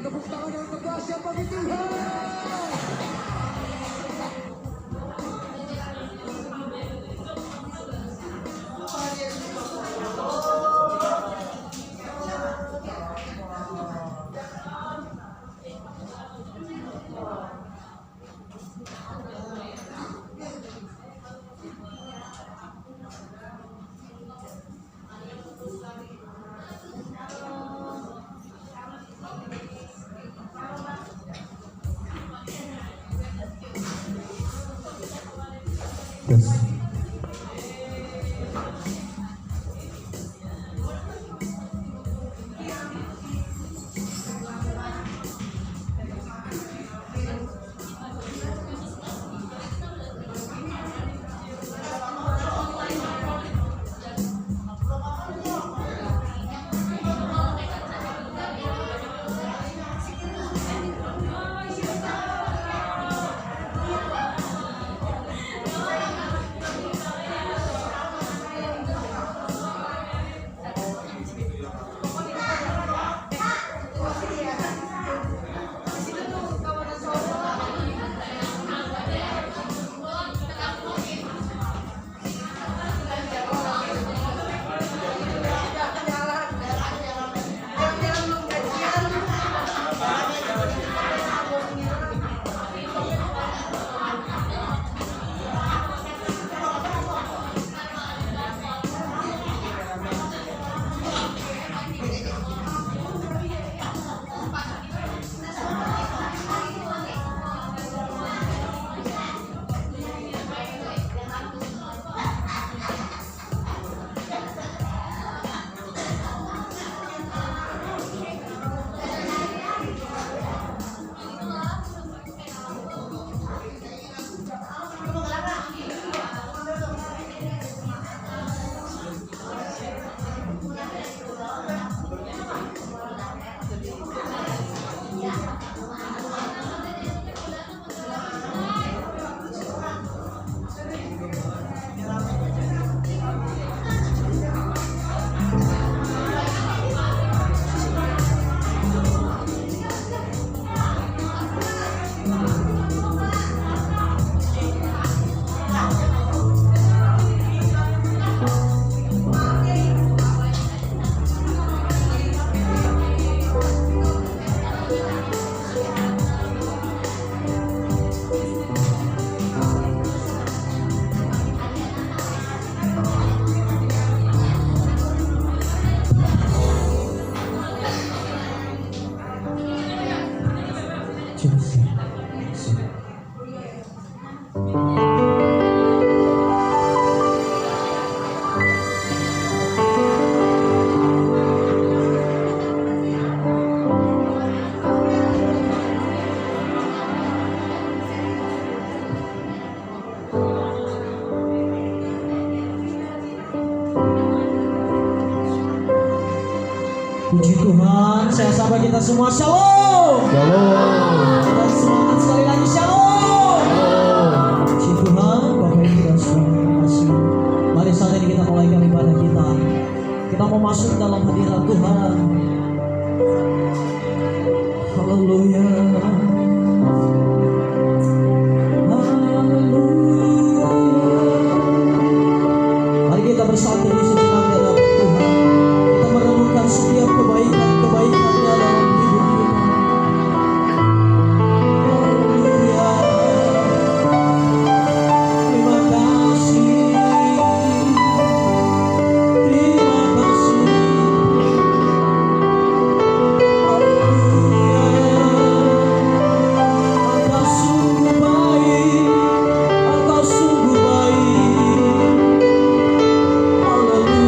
tepuk tangan yang tegasnya bagi Tuhan. Puji Tuhan, saya sapa kita semua shalom. Shalom. Kita semangat sekali lagi shalom. Puji Tuhan, Bapak Ibu dan Saudara terkasih. Mari saat ini kita mulaikan ibadah kita. Kita mau masuk dalam hadirat Tuhan. Haleluya. Haleluya. Mari kita bersatu di sejenak di hadapan Tuhan. Kita merenungkan setiap kebaikan-kebaikan-Nya dalam hidup kita. Haleluya. Terima kasih. Terima kasih. Haleluya. Engkau sungguh baik. Engkau sungguh baik. Haleluya.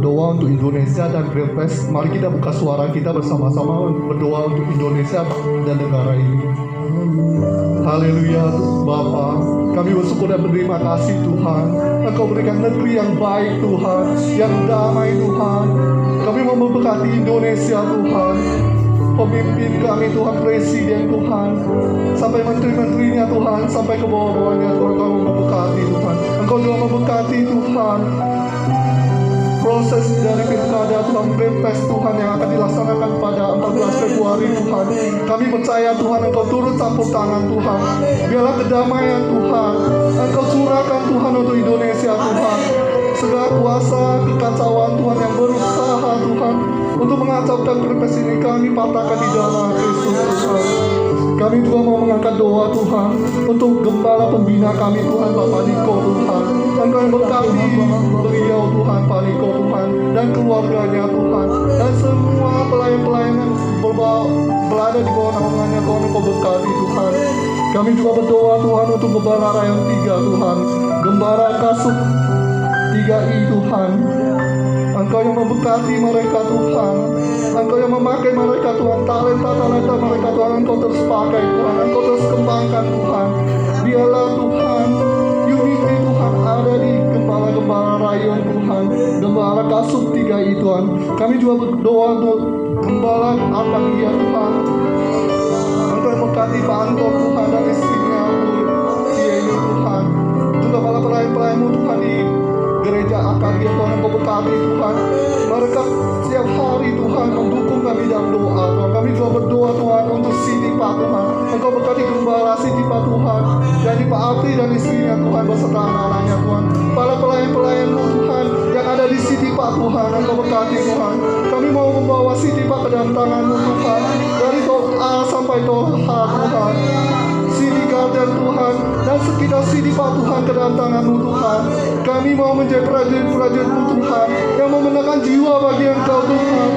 berdoa untuk Indonesia dan Great Place. Mari kita buka suara kita bersama-sama untuk berdoa untuk Indonesia dan negara ini. Haleluya Bapa, kami bersyukur dan berterima kasih Tuhan. Engkau berikan negeri yang baik Tuhan, yang damai Tuhan. Kami mau memberkati Indonesia Tuhan. Pemimpin kami Tuhan, Presiden Tuhan, sampai menteri-menterinya Tuhan, sampai ke bawah-bawahnya Tuhan, Engkau memberkati Tuhan. Engkau juga memberkati Tuhan proses dari pilkada Tuhan, Pilpres Tuhan yang akan dilaksanakan pada 14 Februari Tuhan. Kami percaya Tuhan Engkau turut campur tangan Tuhan. Biarlah kedamaian Tuhan Engkau curahkan Tuhan untuk Indonesia Tuhan. Segala kuasa kekacauan Tuhan yang berusaha Tuhan untuk mengacaukan Pilpres ini kami patahkan di dalam Kristus Tuhan. Kami juga mau mengangkat doa Tuhan untuk gembala pembina kami Tuhan, Bapak Niko Tuhan. Engkau yang berkati beliau Tuhan, Pak Niko Tuhan, dan keluarganya Tuhan, dan semua pelayan-pelayan yang berada di bawah naungannya Tuhan, Engkau berkati Tuhan. Kami juga berdoa Tuhan untuk Gembala Rayon 3 Tuhan, Gembala Kasub 3I Tuhan. Engkau yang memberkati mereka Tuhan, Engkau yang memakai mereka Tuhan, talenta-talenta mereka Tuhan, Engkau terus pakai Tuhan, Engkau terus kembangkan Tuhan. Biarlah Tuhan unity Tuhan ada di Gembala-Gembala Rayon Tuhan, Gembala Kasub 3I Tuhan. Kami juga berdoa untuk Gembala Atalia Tuhan. Engkau yang memberkati Pak Anton Tuhan dan istrinya Cieni Tuhan, juga para pelayan-pelayanmu Tuhan di gereja Akagia Tuhan, Engkau berkati Tuhan. Mereka setiap hari Tuhan mendukung kami dalam doa Tuhan. Kami juga berdoa Tuhan untuk Siti Pak Tuhan. Engkau berkati Gembala Siti Pak Tuhan, jadi Pak Apri dan istrinya Tuhan beserta anak-anaknya Tuhan. Para pelayan-pelayanmu Tuhan yang ada di Siti Pak Tuhan, Engkau berkati Tuhan. Kami mau membawa Siti Pak ke dalam tangan-Mu Tuhan, dari Tol A sampai Tol H Tuhan. Siti Garden Tuhan dan sekitar Siti Pak Tuhan ke dalam tangan-Mu Tuhan. Kami mau menjadi prajurit-prajurit-Mu Tuhan yang memenangkan jiwa bagi Engkau Tuhan.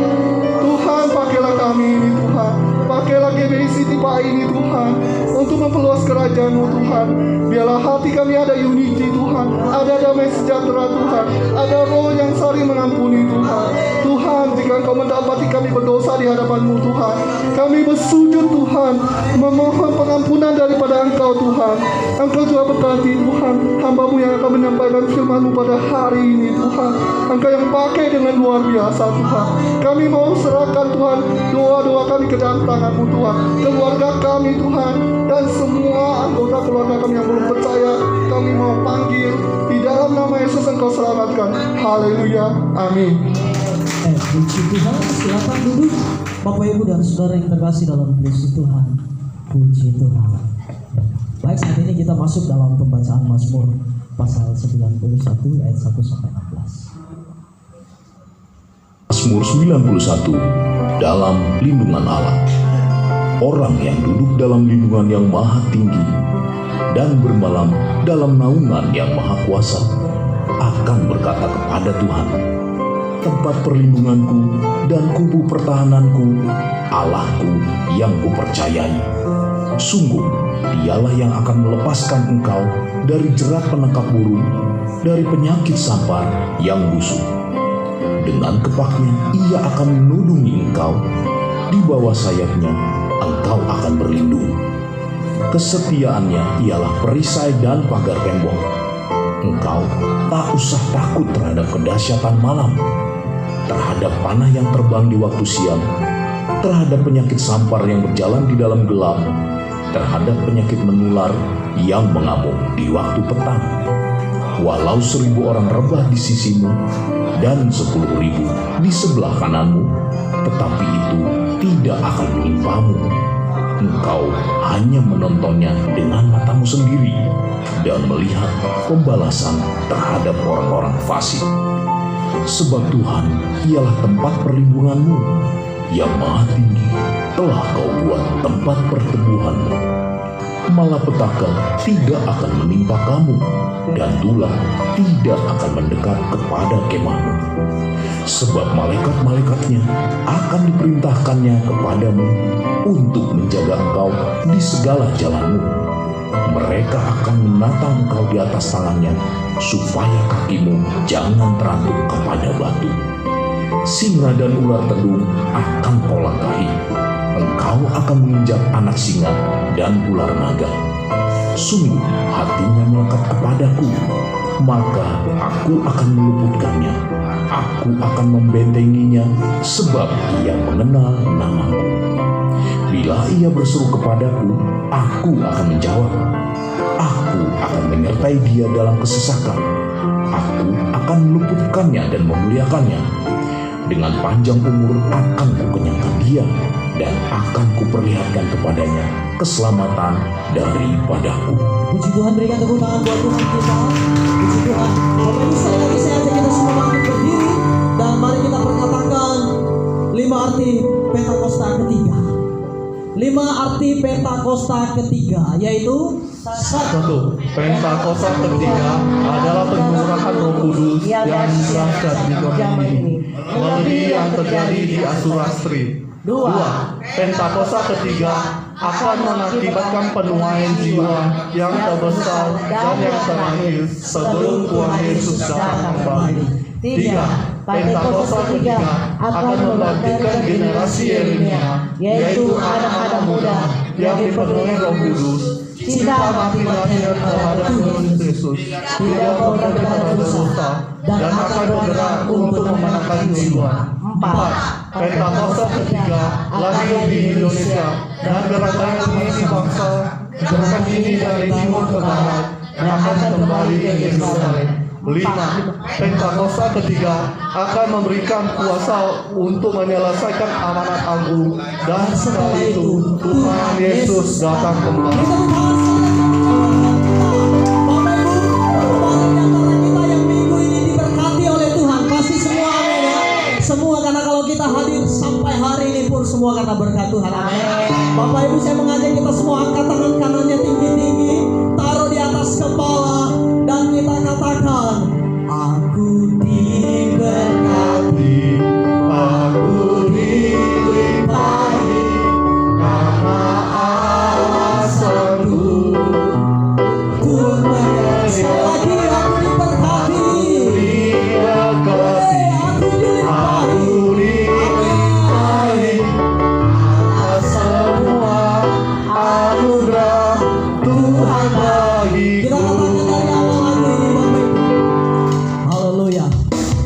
Tuhan pakailah kami ini Tuhan, pakailah GBI Siti Pak ini Tuhan untuk memperluas kerajaan-Mu Tuhan. Biarlah hati kami ada unity Tuhan, ada damai sejahtera Tuhan, ada roh yang saling mengampuni Tuhan. Tuhan, jika Engkau mendapati kami berdosa di hadapan-Mu Tuhan, kami bersujud Tuhan, memohon pengampunan daripada Engkau Tuhan. Engkau juga berkati Tuhan hamba-Mu yang akan menyampaikan firman-Mu pada hari ini Tuhan. Engkau yang pakai dengan luar biasa Tuhan. Kami mau serahkan Tuhan doa-doa kami ke dalam tangan-Mu Tuhan, keluarga kami Tuhan, dan semua anggota keluarga kami yang belum percaya, kami mau panggil di dalam nama Yesus. Engkau selamatkan. Haleluya, amin. Puji Tuhan, silakan duduk Bapak Ibu dan Saudara yang terkasih dalam Kristus Tuhan. Puji Tuhan. Baik, saat ini kita masuk dalam pembacaan Mazmur pasal 91 ayat 1 sampai 16. Mazmur 91, dalam lindungan Allah. Orang yang duduk dalam lindungan yang maha tinggi dan bermalam dalam naungan yang maha kuasa akan berkata kepada Tuhan, tempat perlindunganku dan kubu pertahananku, Allahku yang kupercayai. Sungguh, dialah yang akan melepaskan engkau dari jerat penangkap burung, dari penyakit sampar yang busuk. Dengan kepaknya ia akan menudungi engkau, di bawah sayapnya engkau akan berlindung. Kesetiaannya ialah perisai dan pagar tembok. Engkau tak usah takut terhadap kedahsyatan malam, terhadap panah yang terbang di waktu siang, terhadap penyakit sampar yang berjalan di dalam gelap, terhadap penyakit menular yang mengamuk di waktu petang. Walau 1000 orang rebah di sisimu dan 10.000 di sebelah kananmu, tetapi itu tidak akan menimpamu. Engkau hanya menontonnya dengan matamu sendiri dan melihat pembalasan terhadap orang-orang fasik. Sebab Tuhan ialah tempat perlindunganmu, yang maha tinggi telah kau buat tempat perteduhanmu. Malapetaka tidak akan menimpa kamu, dan tulah tidak akan mendekat kepada kemahmu. Sebab malaikat-malaikatnya akan diperintahkannya kepadamu untuk menjaga engkau di segala jalanmu. mereka akan menatang engkau di atas tangannya, supaya kakimu jangan terantuk kepada batu. Singa dan ular tedung akan kau langkahi. Engkau akan menginjak anak singa dan ular naga. Sungguh hatinya melekat kepadaku, maka aku akan meluputkannya. Aku akan membentenginya, sebab ia mengenal namaku. Bila ia berseru kepadaku, aku akan menjawab. Aku akan menyertai dia dalam kesesakan. Aku akan meluputkannya dan memuliakannya. Dengan panjang umur akan kukenyangkan dia, dan akan kuperlihatkan kepadanya keselamatan daripadaku. Puji Tuhan, berikan tepuk tangan buat Tuhan kita. Puji Tuhan. Bapak Ibu, sekali lagi saya ajak kita semua bangkit berdiri, dan mari kita perkatakan 5 arti Pentakosta ketiga. 5 arti Pentakosta ketiga, yaitu 1. Pentakosta ketiga adalah pencurahan Roh Kudus yang diterangkan di dunia ini, melebihi yang terjadi di Asurastri. 2. Pentakosta ketiga akan mengakibatkan penuaian jiwa yang terbesar dan yang terakhir sebelum Tuhan Yesus datang kembali. 3. Pentakosta ketiga akan membangkitkan generasi Yeremia, yaitu anak-anak muda yang dipenuhi Roh Kudus, cinta mati-matian terhadap Tuhan Yesus, tidak pernah berkata dosa, dan akan bergerak untuk memenangkan jiwa. 4. Pentakosta ketiga lahir di Indonesia dan gerakan mengisi bangsa. Gerakan ini dari timur ke barat dan akan kembali ke Yerusalem. 5. Pentakosta ketiga akan memberikan kuasa untuk menyelesaikan amanat agung, dan setelah itu Tuhan Yesus datang kembali. Bapak Ibu, banyak antara kita yang minggu ini diberkati oleh Tuhan. Pasti semua amin ya. Semua, karena kalau kita hadir sampai hari ini pun semua karena berkat Tuhan. Amin. Bapak Ibu, saya mengajak kita semua angkat tangan kanannya tinggi-tinggi, taruh di atas kepala, dan kita katakan, aku diberkati, Aku dilimpahi karena Allah sanggup. sekali lagi aku diberkati, aku dilimpahi. Atas semua anugerah Tuhan Kita bagiku. katakan dari awal lagu ini, Bapak Ibu. Haleluya.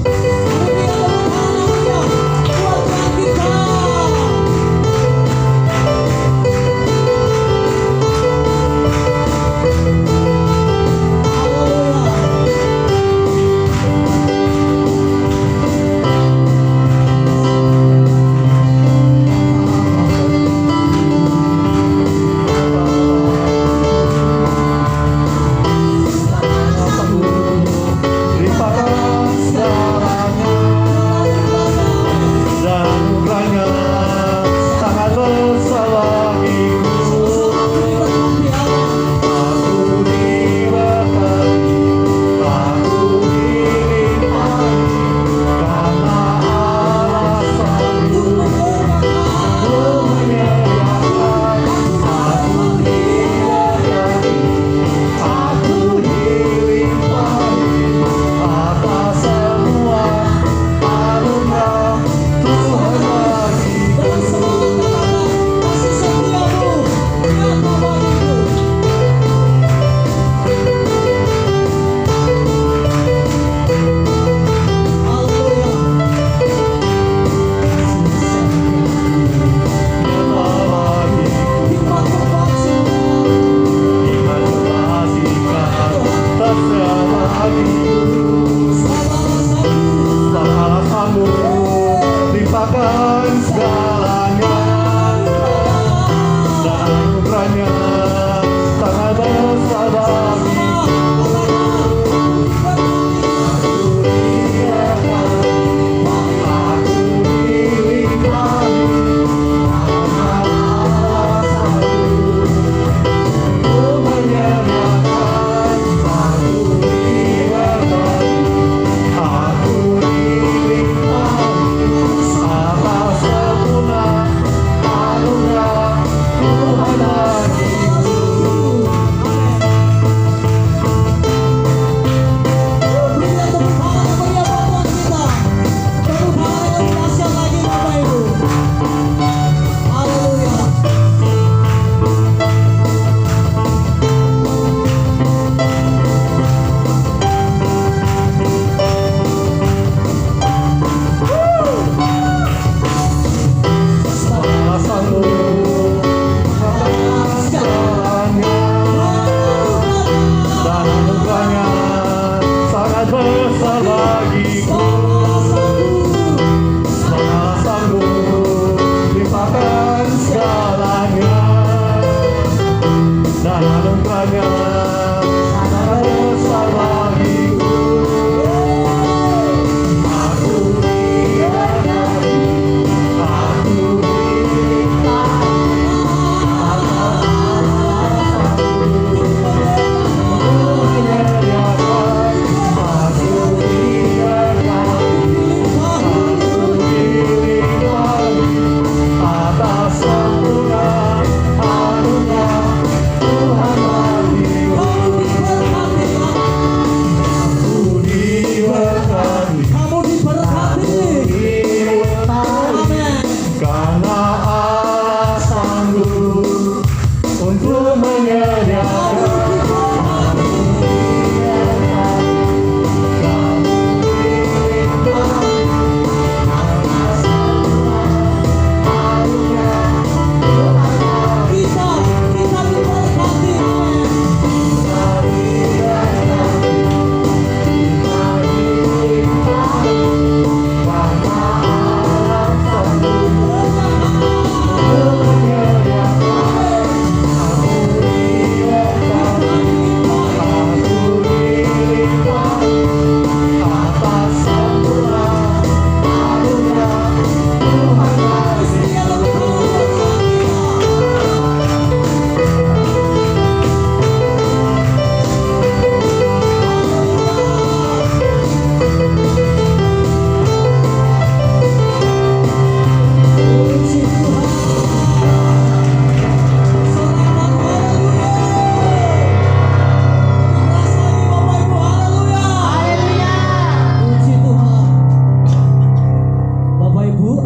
Berikan tepuk tangan buat Tuhan kita. Haleluya. Limpahkan segalanya dan anugerahnya sangat besar bagiku. Aku diberkati, aku dilimpahi karena Allah sanggup menyediakan. Aku diberkati, aku dilimpahi atas semua anugerah Tuhan bagiku. Dan semua katakan, kasih setiamu nyata bagiku. Limpahkan segalanya dan anugerahnya sangat besar bagiku. Aku dilimpahi karena Allah sanggup menyediakan. Aku diberkati, aku dilimpahi atas semua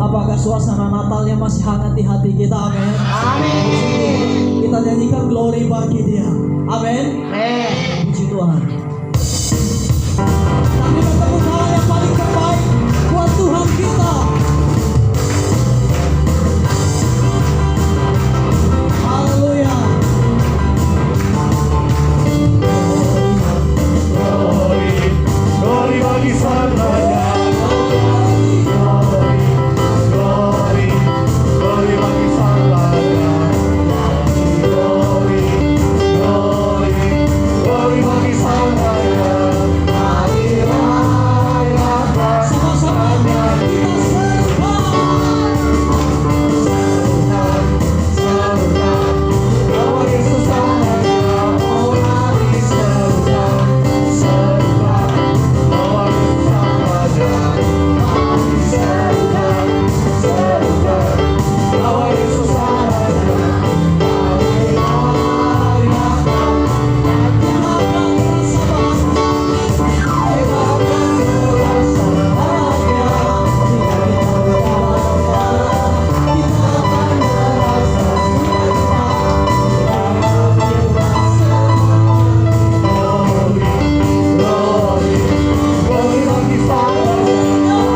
Apakah suasana Natalnya masih hangat di hati kita? Amin. Amin. Kita nyanyikan glory bagi Dia. Amin. Puji Tuhan. Kami bertemu hal yang paling terbaik buat Tuhan kita. Haleluya. Glory bagi Sang Raja. Glory bagi Sang Raja. Glory bagi Sang Raja. Sama-sama kita Bawa Yesus Sang Raja. Oh mari serukan, serukan. Bawa Yesus Sang Raja. Mari serukan, serukan. Bawa Yesus Sang Raja. Mari rayakan. Kita akan merasa bahagia. Kita akan merasa glory bagi Sang Raja. Glory bagi Sang Raja. Mari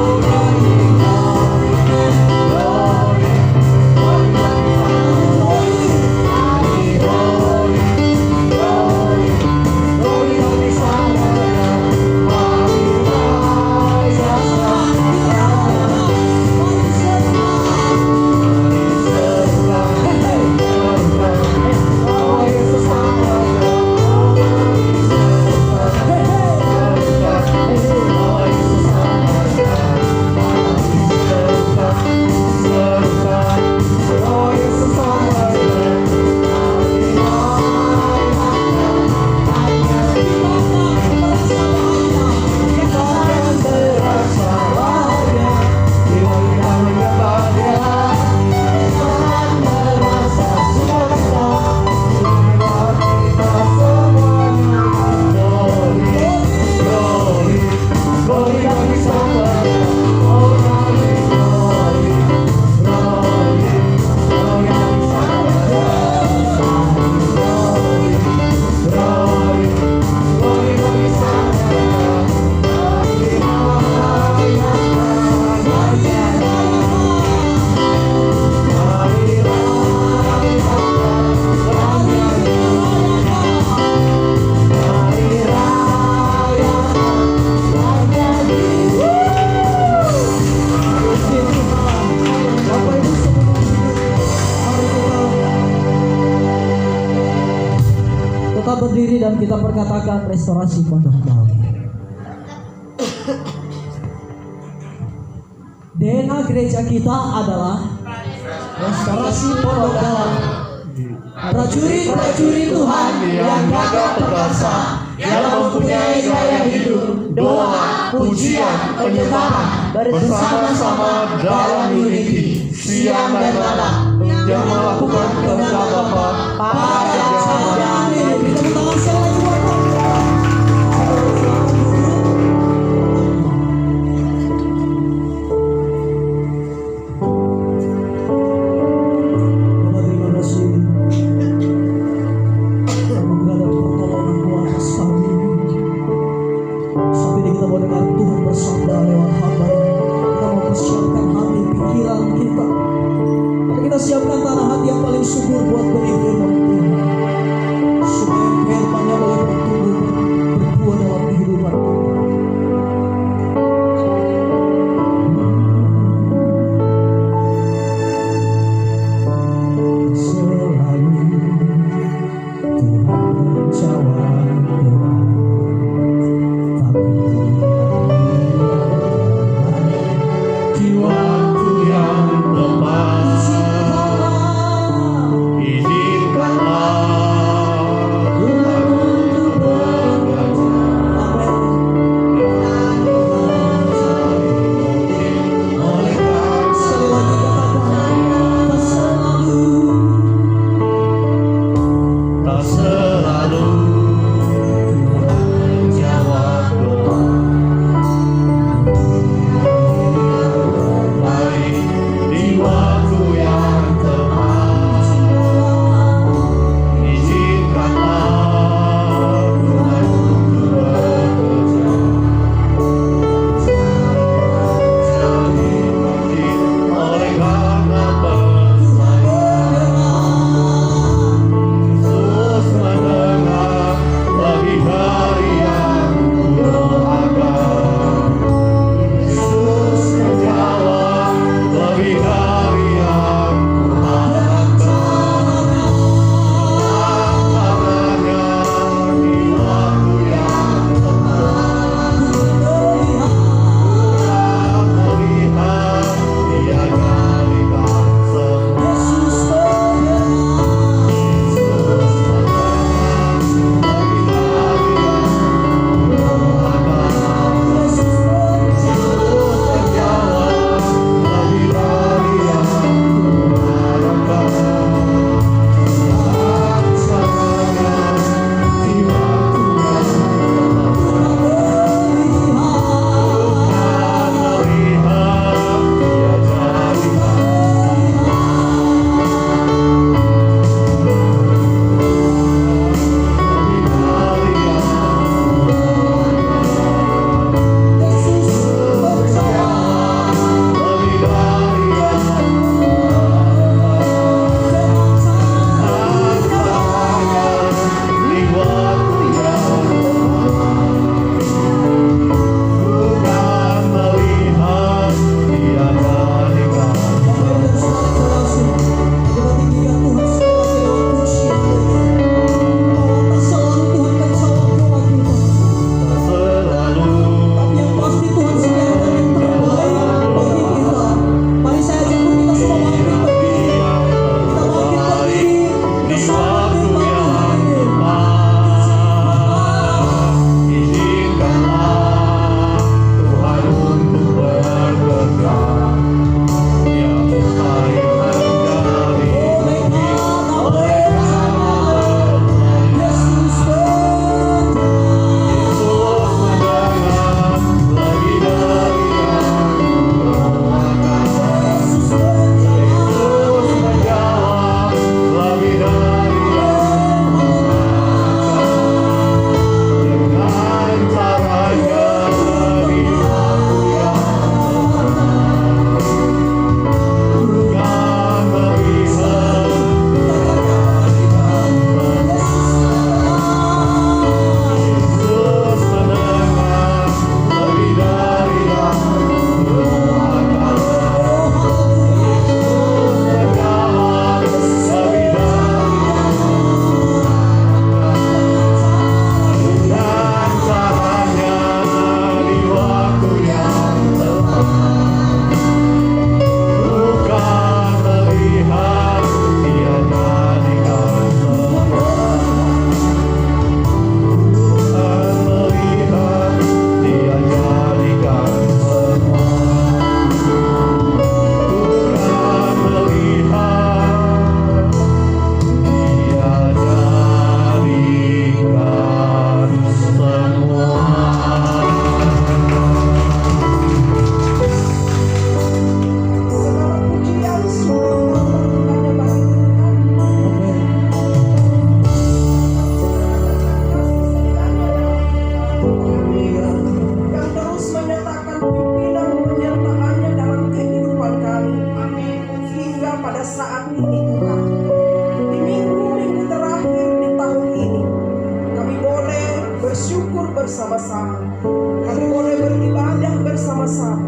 rayakan. Bawa Yesus Sang Raja. Bawa Yesus Sang Raja. Serukan, bawa Yesus Sang Raja. Kita akan merasa bahagia. Jiwa kita bahagia. Kita akan merasa sukacita. Kita semuanya. Glory, glory bagi Sang Raja. Oh glory, glory, glory, glory bagi Sang Raja. Glory, glory bagi Sang Raja. Mari rayakan, mari tetap berdiri dan kita perkatakan restorasi Pondok Daun. DNA gereja kita adalah restorasi Pondok Daun. Prajurit-prajurit Tuhan yang gagah perkasa, yang mempunyai gaya hidup, doa, pujian, penyembahan bersama-sama dalam unity, siang dan malam, yang melakukan kehendak Bapa pada zaman. Beri tepuk tangan sekali lagi buat Tuhan. Bapak terima kasih. Anugerah dan pertolongan Tuhan atas kami. Sampai ini kita mau dengar Tuhan bersabda lewat hamba. Kita mau persiapkan hati pikiran kita. Mari kita siapkan tanah hati yang paling subur buat benih firman Tuhan. saat ini Tuhan, di minggu-minggu terakhir di tahun ini, kami boleh bersyukur bersama-sama, kami boleh beribadah bersama-sama,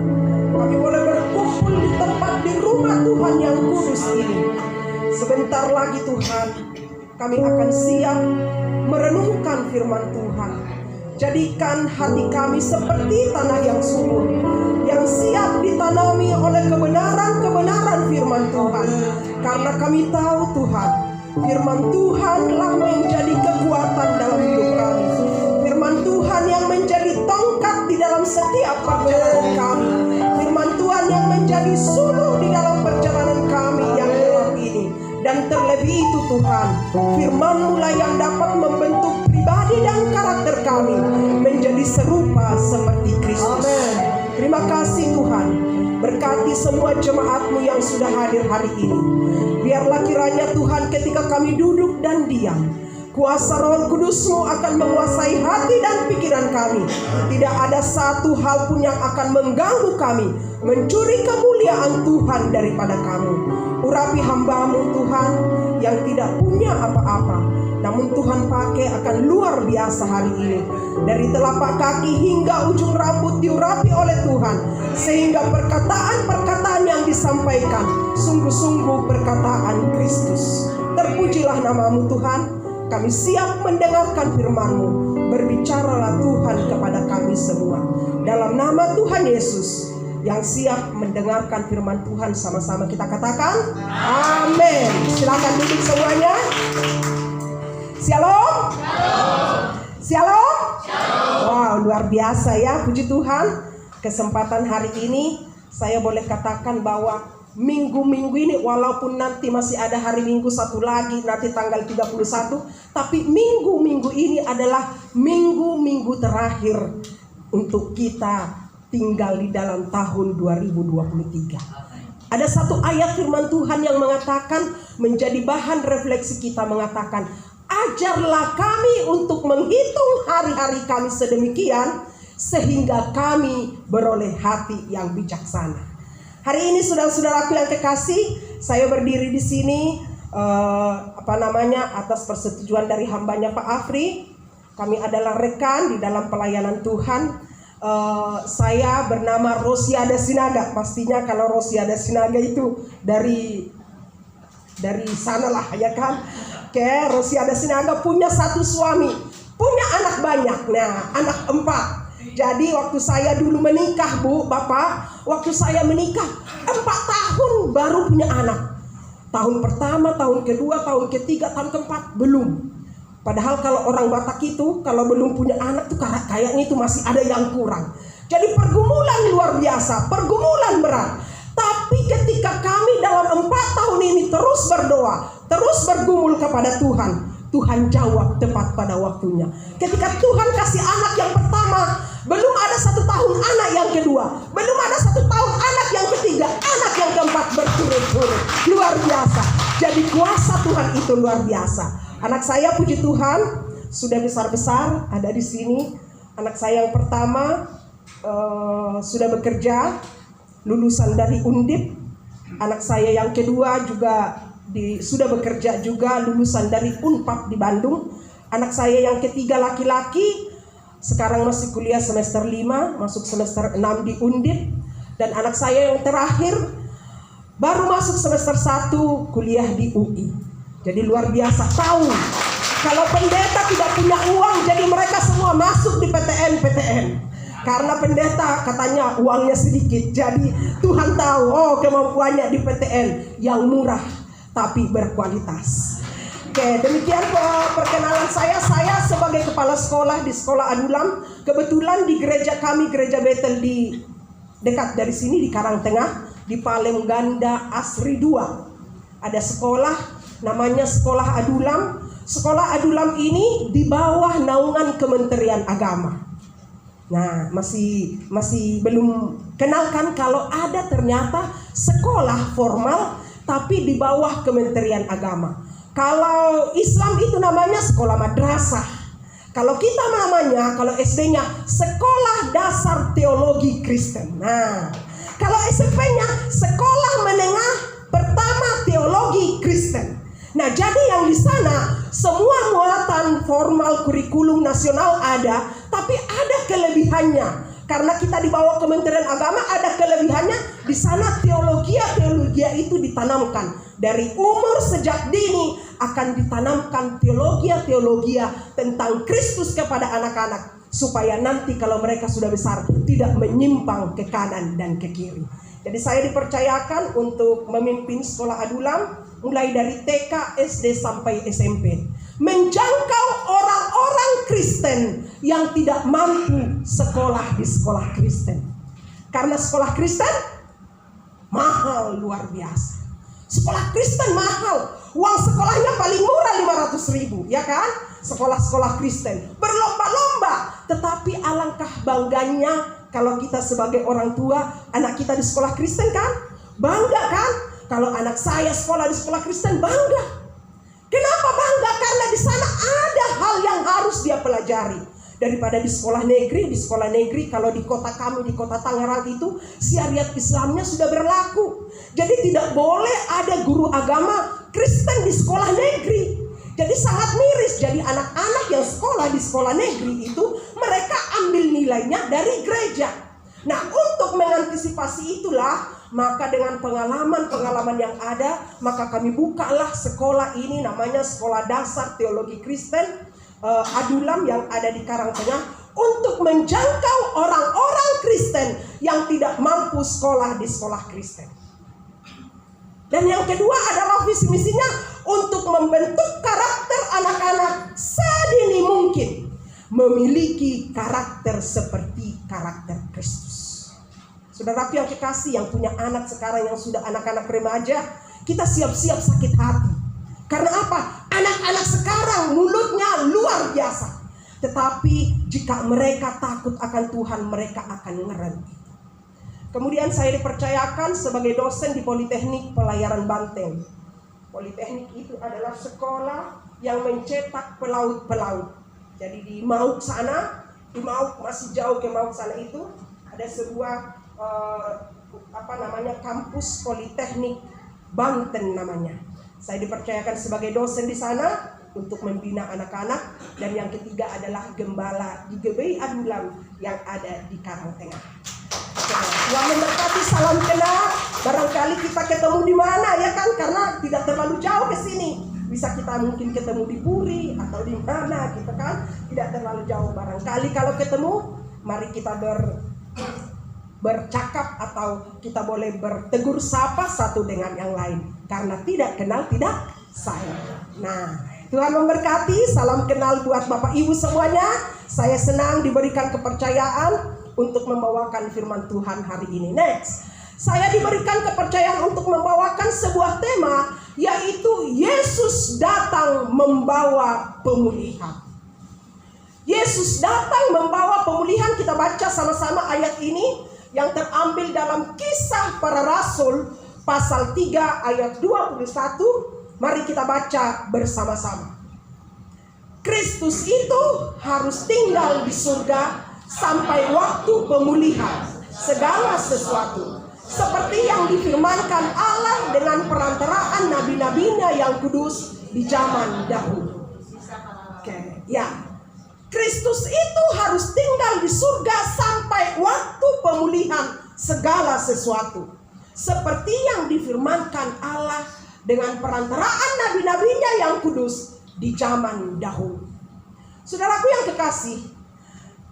kami boleh berkumpul di tempat di rumah Tuhan yang kudus ini. Sebentar lagi Tuhan, kami akan siap merenungkan firman Tuhan. Jadikan hati kami seperti tanah yang subur, yang siap ditanami oleh kebenaran-kebenaran firman Tuhan. Karena kami tahu Tuhan, firman Tuhanlah menjadi kekuatan dalam hidup kami. Firman Tuhan yang menjadi tongkat di dalam setiap perjalanan kami. Firman Tuhan yang menjadi suluh di dalam perjalanan kami yang gelap ini. Dan terlebih itu Tuhan, firman-Mu lah yang dapat membentuk pribadi dan karakter kami menjadi serupa seperti Kristus. Terima kasih Tuhan. Berkati semua jemaat-Mu yang sudah hadir hari ini. Biarlah kiranya Tuhan ketika kami duduk dan diam, kuasa Roh Kudus-Mu akan menguasai hati dan pikiran kami. Tidak ada satu hal pun yang akan mengganggu kami, mencuri kemuliaan Tuhan daripada kamu. Urapi hamba-Mu Tuhan yang tidak punya apa-apa, namun Tuhan pakai akan luar biasa hari ini. Dari telapak kaki hingga ujung rambut diurapi oleh Tuhan, sehingga perkataan-perkataan yang disampaikan sungguh-sungguh perkataan Kristus. Terpujilah nama-Mu Tuhan. Kami siap mendengarkan firman-Mu. Berbicaralah Tuhan kepada kami semua. Dalam nama Tuhan Yesus yang siap mendengarkan firman Tuhan, sama-sama kita katakan amin. Silakan duduk semuanya. Shalom. Shalom. Wow, luar biasa ya, puji Tuhan. Kesempatan hari ini saya boleh katakan bahwa minggu-minggu ini, walaupun nanti masih ada hari Minggu satu lagi, nanti tanggal 31, tapi minggu-minggu ini adalah minggu-minggu terakhir untuk kita tinggal di dalam tahun 2023. Ada satu ayat firman Tuhan yang mengatakan, menjadi bahan refleksi kita, mengatakan, ajarlah kami untuk menghitung hari-hari kami sedemikian, sehingga kami beroleh hati yang bijaksana. Hari ini saudara-saudaraku yang kekasih, saya berdiri di sini atas persetujuan dari hambanya Pak Afri. Kami adalah rekan di dalam pelayanan Tuhan. Saya bernama Rosiada Sinaga. Pastinya kalau Rosiada Sinaga itu dari sanalah ya kan. Oke, Rosiada Sinaga punya satu suami, punya anak banyak. Nah, anak 4. Jadi waktu saya dulu menikah, Bu, Bapak, waktu saya menikah 4 tahun baru punya anak. Tahun pertama, tahun kedua, tahun ketiga, tahun keempat belum. Padahal kalau orang Batak itu kalau belum punya anak tuh kayaknya itu masih ada yang kurang. Jadi pergumulan luar biasa, pergumulan berat. Tapi ketika kami dalam 4 tahun ini terus berdoa, terus bergumul kepada Tuhan, Tuhan jawab tepat pada waktunya. Ketika Tuhan kasih anak yang pertama, belum ada 1 tahun anak yang kedua, belum ada 1 tahun anak yang ketiga, anak yang keempat berturut-turut. Luar biasa. Jadi kuasa Tuhan itu luar biasa. Anak saya puji Tuhan sudah besar-besar ada di sini. Anak saya yang pertama sudah bekerja, lulusan dari Undip. Anak saya yang kedua juga sudah bekerja juga, lulusan dari Unpad di Bandung. Anak saya yang ketiga laki-laki, sekarang masih kuliah semester 5, masuk semester 6 di Undip. Dan anak saya yang terakhir baru masuk semester 1 kuliah di UI. Jadi luar biasa, tahu kalau pendeta tidak punya uang, jadi mereka semua masuk di PTN. Karena pendeta katanya uangnya sedikit, jadi Tuhan tahu kemampuannya di PTN yang murah tapi berkualitas. Oke, demikian perkenalan saya. Saya sebagai kepala sekolah di Sekolah Adulam. Kebetulan di gereja kami, Gereja Betel di dekat dari sini di Karangtengah, di Palembganda Asri 2. Ada sekolah namanya Sekolah Adulam. Sekolah Adulam ini di bawah naungan Kementerian Agama. Nah, masih belum kenalkan kalau ada ternyata sekolah formal tapi di bawah Kementerian Agama. Kalau Islam itu namanya sekolah madrasah. Kalau kita namanya, kalau SD-nya Sekolah Dasar Teologi Kristen. Nah, kalau SMP-nya Sekolah Menengah Pertama Teologi Nah, jadi yang di sana semua muatan formal kurikulum nasional ada, tapi ada kelebihannya. Karena kita di bawah Kementerian Agama ada kelebihannya. Di sana teologi itu ditanamkan. Dari umur sejak dini akan ditanamkan teologi tentang Kristus kepada anak-anak. Supaya nanti kalau mereka sudah besar tidak menyimpang ke kanan dan ke kiri. Jadi saya dipercayakan untuk memimpin sekolah Adulam mulai dari TK, SD sampai SMP. Menjangkau orang-orang Kristen yang tidak mampu sekolah di sekolah Kristen. Karena sekolah Kristen mahal luar biasa. Sekolah Kristen mahal. Uang sekolahnya paling murah 500.000, ya kan? Sekolah-sekolah Kristen berlomba-lomba. Tetapi alangkah bangganya kalau kita sebagai orang tua, anak kita di sekolah Kristen kan? Bangga kan? Kalau anak saya sekolah di sekolah Kristen, bangga. Kenapa bangga? Karena di sana ada hal yang harus dia pelajari. Daripada di sekolah negeri kalau di kota kami, di kota Tangerang itu syariat Islamnya sudah berlaku. Jadi tidak boleh ada guru agama Kristen di sekolah negeri. Jadi sangat miris. Jadi anak-anak yang sekolah di sekolah negeri itu mereka ambil nilainya dari gereja. Nah, untuk mengantisipasi itulah, maka dengan pengalaman yang ada, maka kami bukalah sekolah ini, namanya Sekolah Dasar Teologi Kristen Adulam yang ada di Karangtengah, untuk menjangkau orang-orang Kristen yang tidak mampu sekolah di sekolah Kristen. Dan yang kedua adalah visi misinya untuk membentuk karakter anak-anak sedini mungkin memiliki karakter seperti karakter Kristus. Saudaraku yang kekasih, yang punya anak sekarang yang sudah anak-anak remaja, kita siap-siap sakit hati. Karena apa? Anak-anak sekarang mulutnya luar biasa. Tetapi jika mereka takut akan Tuhan, mereka akan ngerti. Kemudian saya dipercayakan sebagai dosen di Politeknik Pelayaran Banteng. Politeknik itu adalah sekolah yang mencetak pelaut-pelaut. Jadi di Mauk sana, di Mauk masih jauh ke Mauk sana itu ada sebuah kampus Politeknik Banten namanya. Saya dipercayakan sebagai dosen di sana untuk membina anak-anak. Dan yang ketiga adalah gembala di GBI Adulam yang ada di Karangtengah. Tuhan memberkati, salam kenal. Barangkali kita ketemu di mana ya kan, karena tidak terlalu jauh ke sini. Bisa kita mungkin ketemu di Puri atau di mana gitu kan, tidak terlalu jauh. Barangkali kalau ketemu, mari kita bercakap atau kita boleh bertegur sapa satu dengan yang lain. Karena tidak kenal tidak sayang. Nah, Tuhan memberkati, salam kenal buat Bapak Ibu semuanya. Saya senang diberikan kepercayaan untuk membawakan firman Tuhan hari ini. Next, saya diberikan kepercayaan untuk membawakan sebuah tema, yaitu Yesus datang membawa pemulihan. Yesus datang membawa pemulihan. Kita baca sama-sama ayat ini yang terambil dalam Kisah Para Rasul pasal 3 ayat 21. Mari kita baca bersama-sama. Kristus itu harus tinggal di surga sampai waktu pemulihan segala sesuatu, seperti yang difirmankan Allah dengan perantaraan nabi-nabinya yang kudus di zaman dahulu. Ya, Kristus itu harus tinggal di surga sampai waktu pemulihan segala sesuatu, seperti yang difirmankan Allah dengan perantaraan nabi-nabinya yang kudus di zaman dahulu. Saudaraku yang kekasih,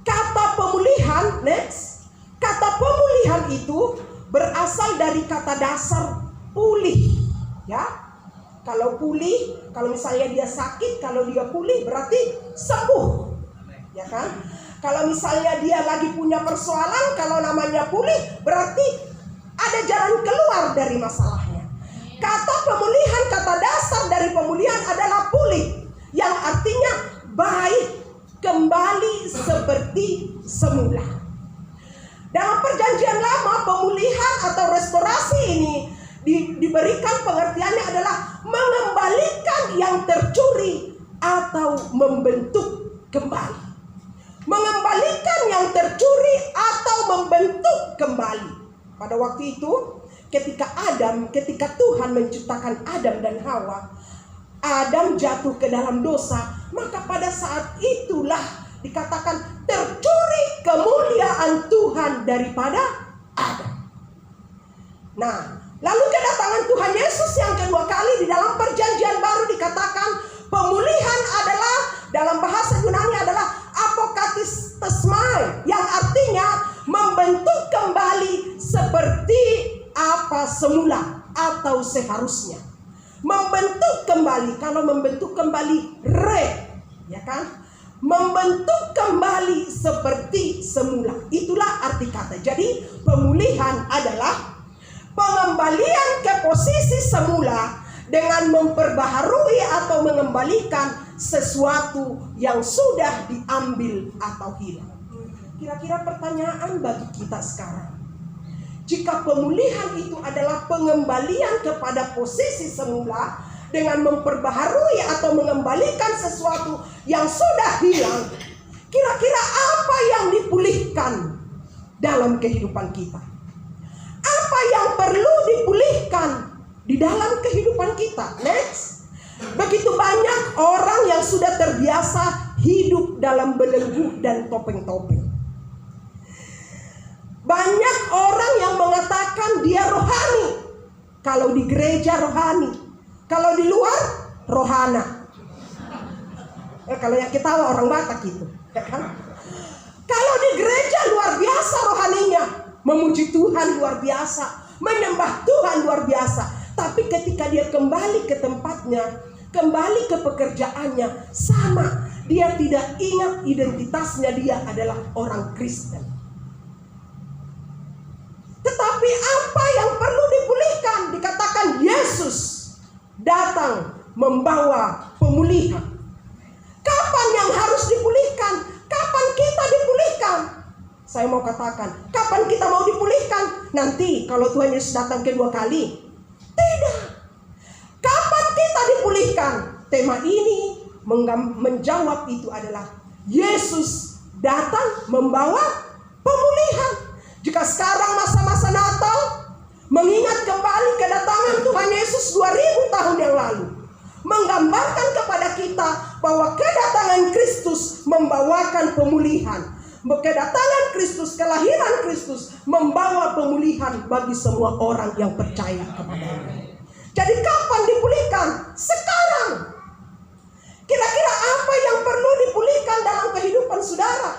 kata pemulihan, next, kata pemulihan itu berasal dari kata dasar pulih, ya. Kalau pulih, kalau misalnya dia sakit, kalau dia pulih berarti sembuh, ya kan? Kalau misalnya dia lagi punya persoalan, kalau namanya pulih berarti ada jalan keluar dari masalahnya. Kata pemulihan, kata dasar dari pemulihan adalah pulih, yang artinya baik, kembali seperti semula. Dalam perjanjian lama, pemulihan atau restorasi ini diberikan pengertiannya adalah mengembalikan yang tercuri atau membentuk kembali. Mengembalikan yang tercuri atau membentuk kembali. Pada waktu itu, ketika Tuhan menciptakan Adam dan Hawa, Adam jatuh ke dalam dosa, maka pada saat itulah dikatakan tercuri kemuliaan Tuhan daripada Adam. Nah, lalu kedatangan Tuhan Yesus yang kedua kali di dalam perjanjian baru dikatakan pemulihan adalah, dalam bahasa Yunani adalah apokatistesmai, yang artinya membentuk kembali seperti apa semula atau seharusnya. Membentuk kembali, kalau membentuk kembali ya kan? Membentuk kembali seperti semula. Itulah arti kata. Jadi pemulihan adalah pengembalian ke posisi semula dengan memperbaharui atau mengembalikan sesuatu yang sudah diambil atau hilang. Kira-kira pertanyaan bagi kita sekarang, jika pemulihan itu adalah pengembalian kepada posisi semula dengan memperbaharui atau mengembalikan sesuatu yang sudah hilang, kira-kira apa yang dipulihkan dalam kehidupan kita? Apa yang perlu dipulihkan di dalam kehidupan kita? Next. Begitu banyak orang yang sudah terbiasa hidup dalam belenggu dan topeng-topeng. Banyak orang yang mengatakan dia rohani. Kalau di gereja rohani, kalau di luar rohana. Kalau yang ketawa orang Batak itu, ya kan? Kalau di gereja luar biasa rohaninya, memuji Tuhan luar biasa, menyembah Tuhan luar biasa. Tapi ketika dia kembali ke tempatnya, kembali ke pekerjaannya, sama. Dia tidak ingat identitasnya, dia adalah orang Kristen. Tetapi apa yang perlu dipulihkan? Dikatakan Yesus datang membawa pemulihan. Kapan yang harus dipulihkan? Kapan kita dipulihkan? Saya mau katakan, kapan kita mau dipulihkan? Nanti kalau Tuhan Yesus datang kedua kali? Tidak. Kapan kita dipulihkan? Tema ini menjawab itu adalah Yesus datang membawa pemulihan. Jika sekarang masa-masa Natal mengingat kembali kedatangan Tuhan Yesus 2000 tahun yang lalu, menggambarkan kepada kita bahwa kedatangan Kristus membawakan pemulihan. Kedatangan Kristus, kelahiran Kristus membawa pemulihan bagi semua orang yang percaya kepadanya. Jadi kapan dipulihkan? Sekarang. Kira-kira apa yang perlu dipulihkan dalam kehidupan saudara?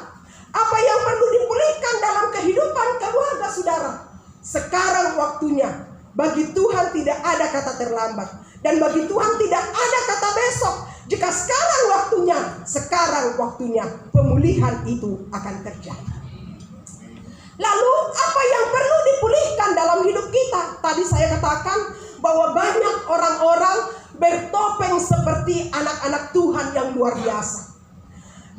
Apa yang perlu dipulihkan dalam kehidupan keluarga saudara? Sekarang waktunya. Bagi Tuhan tidak ada kata terlambat. Dan bagi Tuhan tidak ada kata besok. Jika sekarang waktunya pemulihan itu akan terjadi. Lalu apa yang perlu dipulihkan dalam hidup kita? Tadi saya katakan bahwa banyak orang-orang bertopeng seperti anak-anak Tuhan yang luar biasa.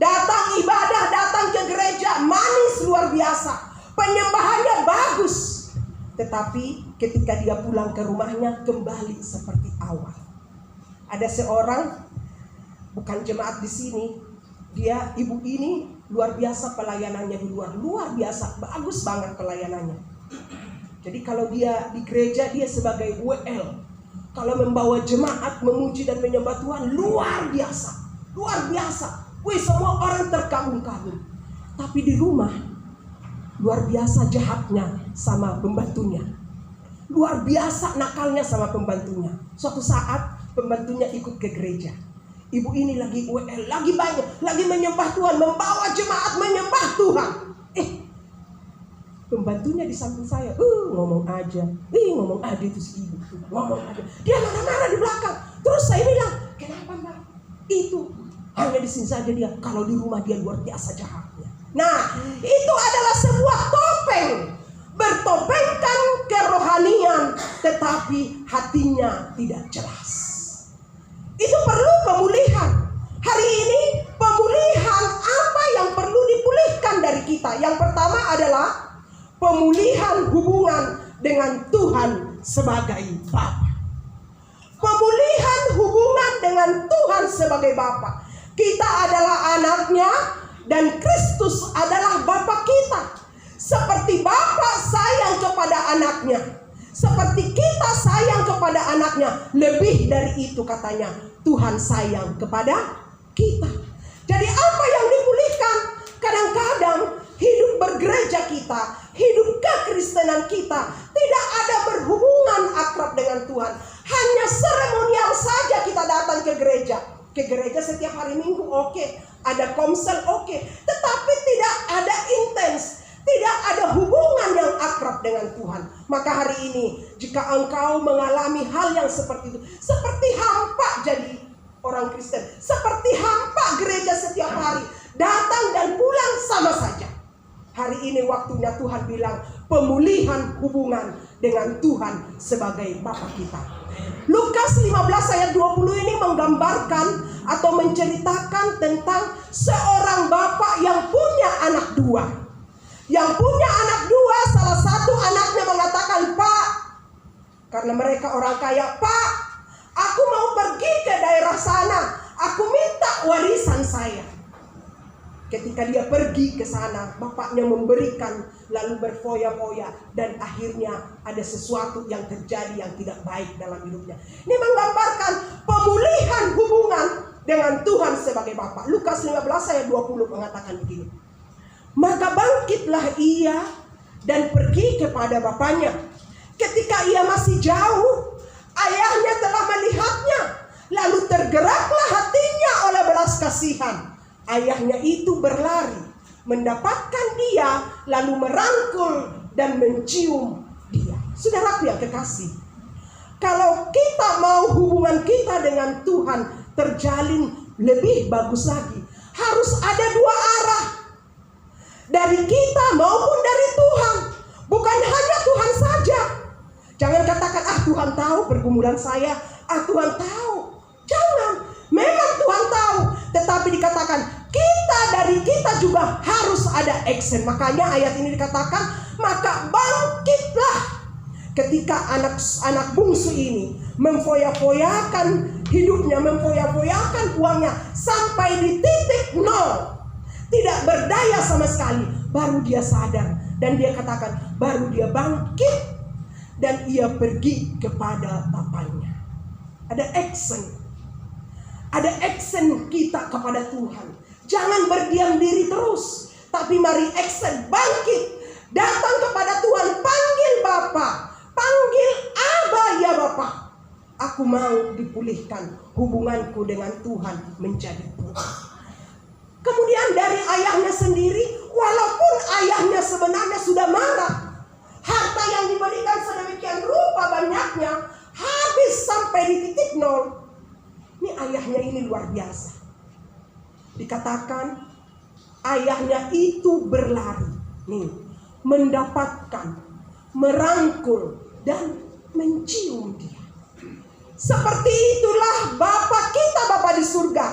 Datang ibadah, datang ke gereja, manis luar biasa. Penyembahannya bagus. Tetapi ketika dia pulang ke rumahnya kembali seperti awal. Ada seorang, bukan jemaat di sini, dia ibu ini luar biasa pelayanannya di luar. Luar biasa, bagus banget pelayanannya. Jadi kalau dia di gereja dia sebagai WL. Kalau membawa jemaat memuji dan menyembah Tuhan luar biasa. Luar biasa. Wih, semua orang terkagum-kagum. Tapi di rumah luar biasa jahatnya sama pembantunya. Luar biasa nakalnya sama pembantunya. Suatu saat pembantunya ikut ke gereja. Ibu ini lagi WL, lagi banyak, lagi menyembah Tuhan, membawa jemaat menyembah Tuhan. Pembantunya di samping saya, ngomong aja itu si ibu, ngomong aja. Dia marah-marah di belakang. Terus saya bilang, kenapa mbak? Itu hanya di sini saja dia. Kalau di rumah dia luar biasa jahatnya. Nah, itu adalah sebuah topeng. Bertopengkan kerohanian, tetapi hatinya tidak jelas. Itu perlu pemulihan. Hari ini pemulihan apa yang perlu dipulihkan dari kita? Yang pertama adalah pemulihan hubungan dengan Tuhan sebagai Bapa. Pemulihan hubungan dengan Tuhan sebagai Bapa. Kita adalah anaknya dan Kristus adalah Bapa kita. Seperti Bapa sayang kepada anaknya, seperti kita sayang kepada anaknya, Karena lebih dari itu katanya, Tuhan sayang kepada kita. Jadi apa yang dipulihkan? Kadang-kadang hidup bergereja kita, hidup kekristenan kita tidak ada berhubungan akrab dengan Tuhan. Hanya seremonial saja kita datang ke gereja. Ke gereja setiap hari Minggu, oke. Ada komsel, oke. Tetapi tidak ada intens, tidak ada hubungan yang akrab dengan Tuhan. Maka hari ini, jika engkau mengalami hal yang seperti itu, seperti hampa jadi orang Kristen, seperti hampa gereja setiap hari, datang dan pulang sama saja. Hari ini waktunya Tuhan bilang pemulihan hubungan dengan Tuhan sebagai Bapa kita. Lukas 15 ayat 20 ini menggambarkan atau menceritakan tentang seorang bapak yang punya anak dua. Yang punya anak dua, salah satu anaknya mengatakan, "Pak," karena mereka orang kaya, "Pak, aku mau pergi ke daerah sana, aku minta warisan saya." Ketika dia pergi ke sana, bapaknya memberikan lalu berfoya-foya, dan akhirnya ada sesuatu yang terjadi yang tidak baik dalam hidupnya. Ini menggambarkan pemulihan hubungan dengan Tuhan sebagai Bapa. Lukas 15 ayat 20 mengatakan begini. Maka bangkitlah ia dan pergi kepada bapaknya. Ketika ia masih jauh, ayahnya telah melihatnya, lalu tergeraklah hatinya oleh belas kasihan. Ayahnya itu berlari, mendapatkan dia, lalu merangkul dan mencium dia. Saudaraku yang kekasih, kalau kita mau hubungan kita dengan Tuhan terjalin lebih bagus lagi, harus ada dua arah. Dari kita maupun dari Tuhan. Bukan hanya Tuhan saja. Jangan katakan, Tuhan tahu pergumulan saya, Tuhan tahu. Jangan, memang Tuhan tahu. Tetapi dikatakan, dari kita juga harus ada action. Makanya ayat ini dikatakan, maka bangkitlah. Ketika anak bungsu ini memfoya-foyakan hidupnya, memfoya-foyakan uangnya sampai di titik nol, tidak berdaya sama sekali, baru dia sadar. Dan dia katakan, baru dia bangkit dan ia pergi kepada bapaknya. Ada action. Ada action kita kepada Tuhan. Jangan berdiam diri terus, tapi mari action, bangkit, datang kepada Tuhan, panggil Bapa, panggil Aba ya Bapa. Aku mau dipulihkan hubunganku dengan Tuhan menjadi pulih. Kemudian dari ayahnya sendiri, walaupun ayahnya sebenarnya sudah marah, harta yang diberikan sedemikian rupa banyaknya, habis sampai di titik nol. Ini ayahnya ini luar biasa. Dikatakan ayahnya itu berlari, mendapatkan, merangkul dan mencium dia. Seperti itulah Bapa kita, Bapa di surga.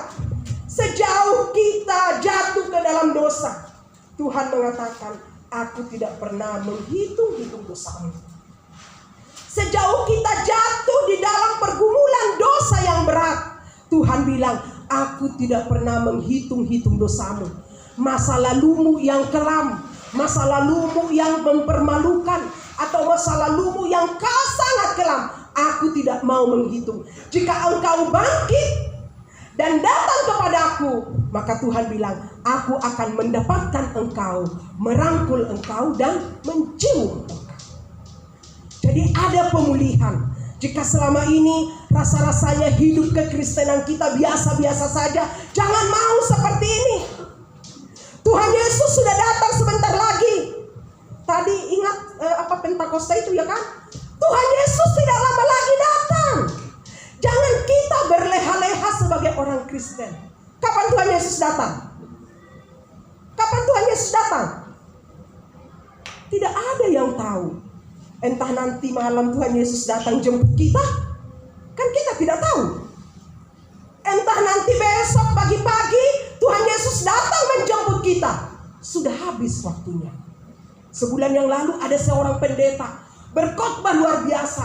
Sejauh kita jatuh ke dalam dosa, Tuhan mengatakan, aku tidak pernah menghitung-hitung dosamu. Sejauh kita jatuh di dalam pergumulan dosa yang berat, Tuhan bilang, aku tidak pernah menghitung-hitung dosamu. Masa lalumu yang kelam, masa lalumu yang mempermalukan, atau masa lalumu yang sangat kelam, aku tidak mau menghitung. Jika engkau bangkit dan datang kepadaku, maka Tuhan bilang, aku akan mendapatkan engkau, merangkul engkau dan mencium engkau. Jadi ada pemulihan. Jika selama ini rasa-rasanya hidup kekristenan kita biasa-biasa saja, jangan mau seperti ini. Tuhan Yesus sudah datang sebentar lagi. Tadi ingat Pentakosta itu ya kan? Tuhan Yesus tidak lama lagi datang. Jangan kita berleha-leha sebagai orang Kristen. Kapan Tuhan Yesus datang? Kapan Tuhan Yesus datang? Tidak ada yang tahu. Entah nanti malam Tuhan Yesus datang jemput kita, kan kita tidak tahu. Entah nanti besok pagi-pagi Tuhan Yesus datang menjemput kita. Sudah habis waktunya. Sebulan yang lalu ada seorang pendeta berkhotbah luar biasa,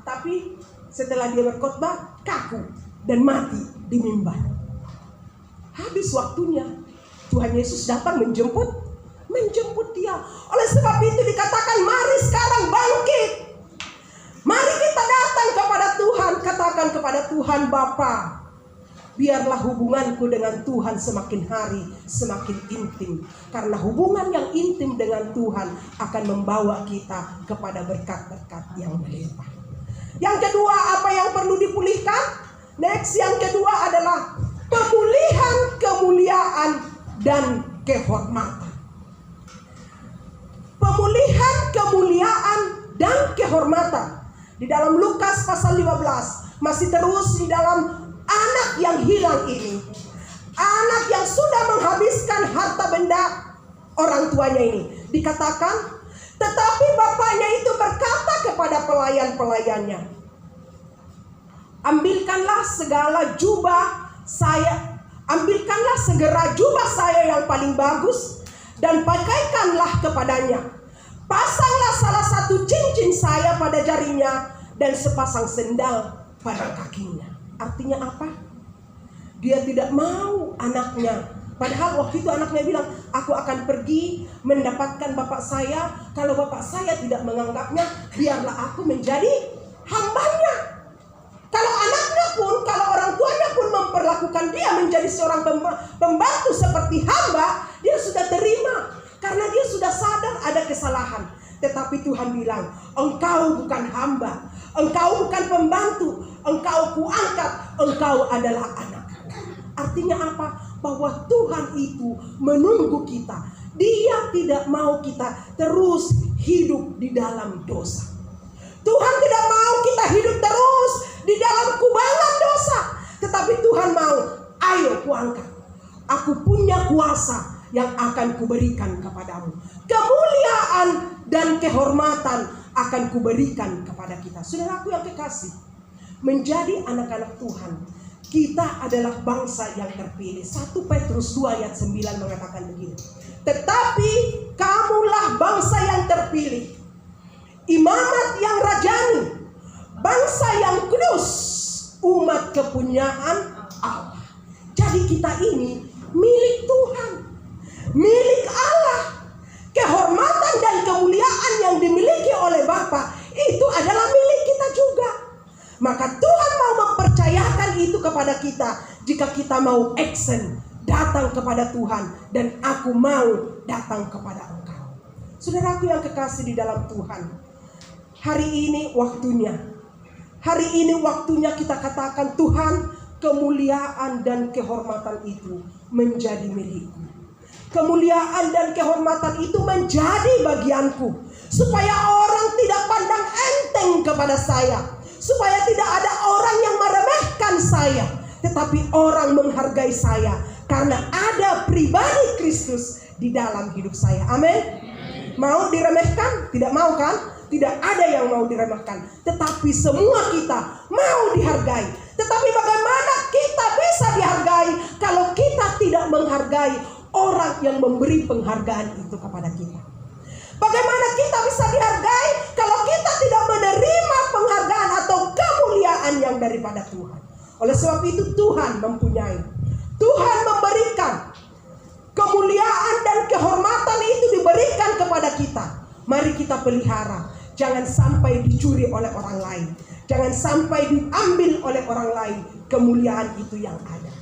tapi setelah dia berkhotbah kaku dan mati di mimbar. Habis waktunya. Tuhan Yesus datang menjemput dia. Oleh sebab itu dikatakan, mari sekarang bangkit. Mari kita datang katakan kepada Tuhan Bapa, biarlah hubunganku dengan Tuhan semakin hari semakin intim. Karena hubungan yang intim dengan Tuhan akan membawa kita kepada berkat-berkat yang melimpah. Yang kedua, apa yang perlu dipulihkan? Next, yang kedua adalah pemulihan kemuliaan dan kehormatan. Pemulihan kemuliaan dan kehormatan. Di dalam Lukas pasal 15, masih terus di dalam anak yang hilang ini, anak yang sudah menghabiskan harta benda orang tuanya ini, dikatakan, tetapi bapaknya itu berkata kepada pelayan-pelayannya, ambilkanlah segera jubah saya yang paling bagus dan pakaikanlah kepadanya. Pasanglah salah satu cincin saya pada jarinya dan sepasang sendal pada kakinya. Artinya apa? Dia tidak mau anaknya. Padahal waktu itu anaknya bilang, aku akan pergi mendapatkan bapak saya. Kalau bapak saya tidak menganggapnya, biarlah aku menjadi hambanya. Kalau anaknya pun, kalau orang tuanya pun memperlakukan dia menjadi seorang pembantu seperti hamba, dia sudah terima. Karena dia sudah sadar ada kesalahan. Tetapi Tuhan bilang, engkau bukan hamba, engkau bukan pembantu, engkau kuangkat, engkau adalah anak. Artinya apa? Bahwa Tuhan itu menunggu kita. Dia tidak mau kita terus hidup di dalam dosa. Tuhan tidak mau kita hidup terus di dalam kubangan dosa. Tetapi Tuhan mau, ayo kuangkat. Aku punya kuasa yang akan kuberikan kepadamu. Kemuliaan dan kehormatan akan kuberikan kepada kita. Saudaraku yang kekasih, menjadi anak-anak Tuhan, kita adalah bangsa yang terpilih. 1 Petrus 2 ayat 9 mengatakan begini, tetapi kamulah bangsa yang terpilih, imamat yang rajani, bangsa yang kudus, umat kepunyaan Allah. Jadi kita ini milik Tuhan, milik Allah. Kehormatan dan kemuliaan yang dimiliki oleh Bapa itu adalah milik kita juga. Maka Tuhan mau mempercayakan itu kepada kita jika kita mau action, datang kepada Tuhan, dan aku mau datang kepada Engkau. Saudaraku yang kekasih di dalam Tuhan, hari ini waktunya kita katakan, Tuhan, kemuliaan dan kehormatan itu menjadi milikku. Kemuliaan dan kehormatan itu menjadi bagianku, supaya orang tidak pandang enteng kepada saya, supaya tidak ada orang yang meremehkan saya, tetapi orang menghargai saya karena ada pribadi Kristus di dalam hidup saya. Amin. Mau diremehkan? Tidak mau kan? Tidak ada yang mau diremehkan, tetapi semua kita mau dihargai. Tetapi bagaimana kita bisa dihargai kalau kita tidak menghargai orang yang memberi penghargaan itu kepada kita? Bagaimana kita bisa dihargai kalau kita tidak menerima penghargaan atau kemuliaan yang daripada Tuhan? Oleh sebab itu Tuhan mempunyai, Tuhan memberikan kemuliaan dan kehormatan itu diberikan kepada kita. Mari kita pelihara, jangan sampai dicuri oleh orang lain, jangan sampai diambil oleh orang lain kemuliaan itu yang ada.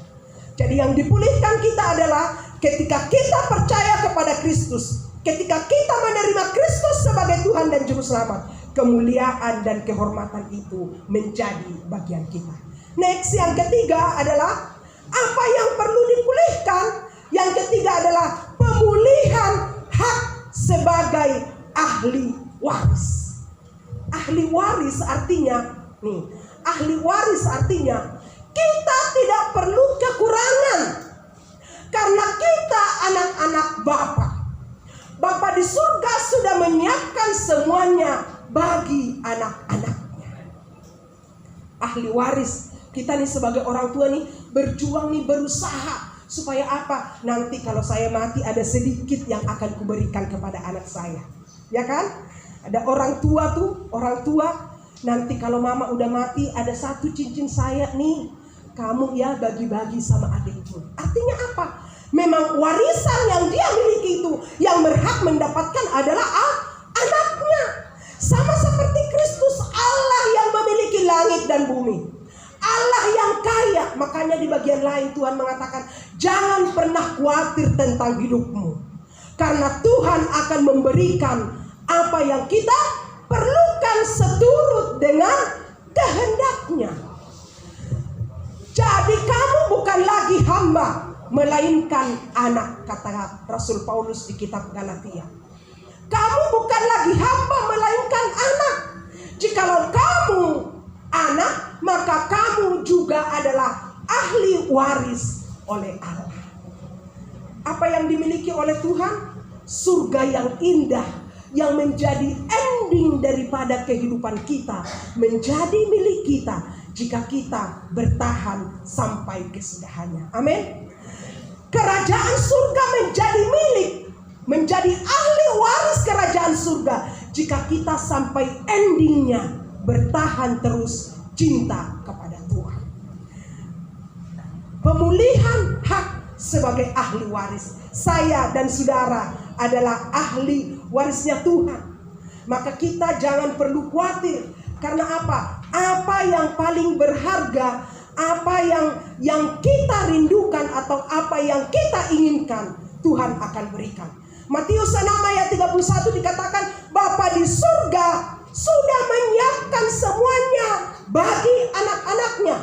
Jadi yang dipulihkan kita adalah ketika kita percaya kepada Kristus, ketika kita menerima Kristus sebagai Tuhan dan Juru Selamat, kemuliaan dan kehormatan itu menjadi bagian kita. Next, yang ketiga adalah apa yang perlu dipulihkan. Yang ketiga adalah pemulihan hak sebagai ahli waris. Ahli waris artinya, ahli waris artinya kita tidak perlu kekurangan. Karena kita anak-anak Bapa. Bapa di surga sudah menyiapkan semuanya bagi anak-anaknya. Ahli waris, kita nih sebagai orang tua nih berjuang nih, berusaha supaya apa? Nanti kalau saya mati ada sedikit yang akan kuberikan kepada anak saya. Ya kan? Ada orang tua tuh, orang tua nanti kalau mama udah mati ada satu cincin saya nih, kamu ya bagi-bagi sama adikmu. Artinya apa? Memang warisan yang dia miliki itu yang berhak mendapatkan adalah anaknya. Sama seperti Kristus, Allah yang memiliki langit dan bumi, kaya. Makanya di bagian lain Tuhan mengatakan, jangan pernah khawatir tentang hidupmu, karena Tuhan akan memberikan apa yang kita perlukan seturut dengan kehendaknya. Jadi kamu bukan lagi hamba, melainkan anak, kata Rasul Paulus di kitab Galatia. Kamu bukan lagi hamba, melainkan anak. Jikalau kamu anak, maka kamu juga adalah ahli waris oleh Allah. Apa yang dimiliki oleh Tuhan? Surga yang indah, yang menjadi ending daripada kehidupan kita, menjadi milik kita jika kita bertahan sampai kesudahannya. Amin. Kerajaan surga menjadi milik, menjadi ahli waris kerajaan surga jika kita sampai endingnya bertahan terus cinta kepada Tuhan. Pemulihan hak sebagai ahli waris. Saya dan saudara adalah ahli warisnya Tuhan. Maka kita jangan perlu khawatir. Karena apa? Apa yang paling berharga, apa yang kita rindukan atau apa yang kita inginkan, Tuhan akan berikan. Matius 6 ayat 31 dikatakan, Bapa di surga sudah menyiapkan semuanya bagi anak-anaknya.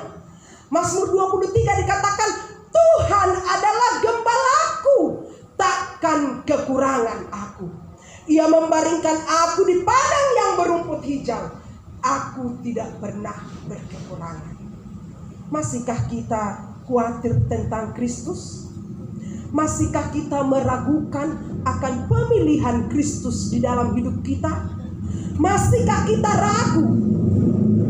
Mazmur 23 dikatakan, Tuhan adalah gembalaku, takkan kekurangan aku. Ia membaringkan aku di padang yang berumput hijau. Aku tidak pernah berkekurangan. Masihkah kita khawatir tentang Kristus? Masihkah kita meragukan akan pemilihan Kristus di dalam hidup kita? Masihkah kita ragu?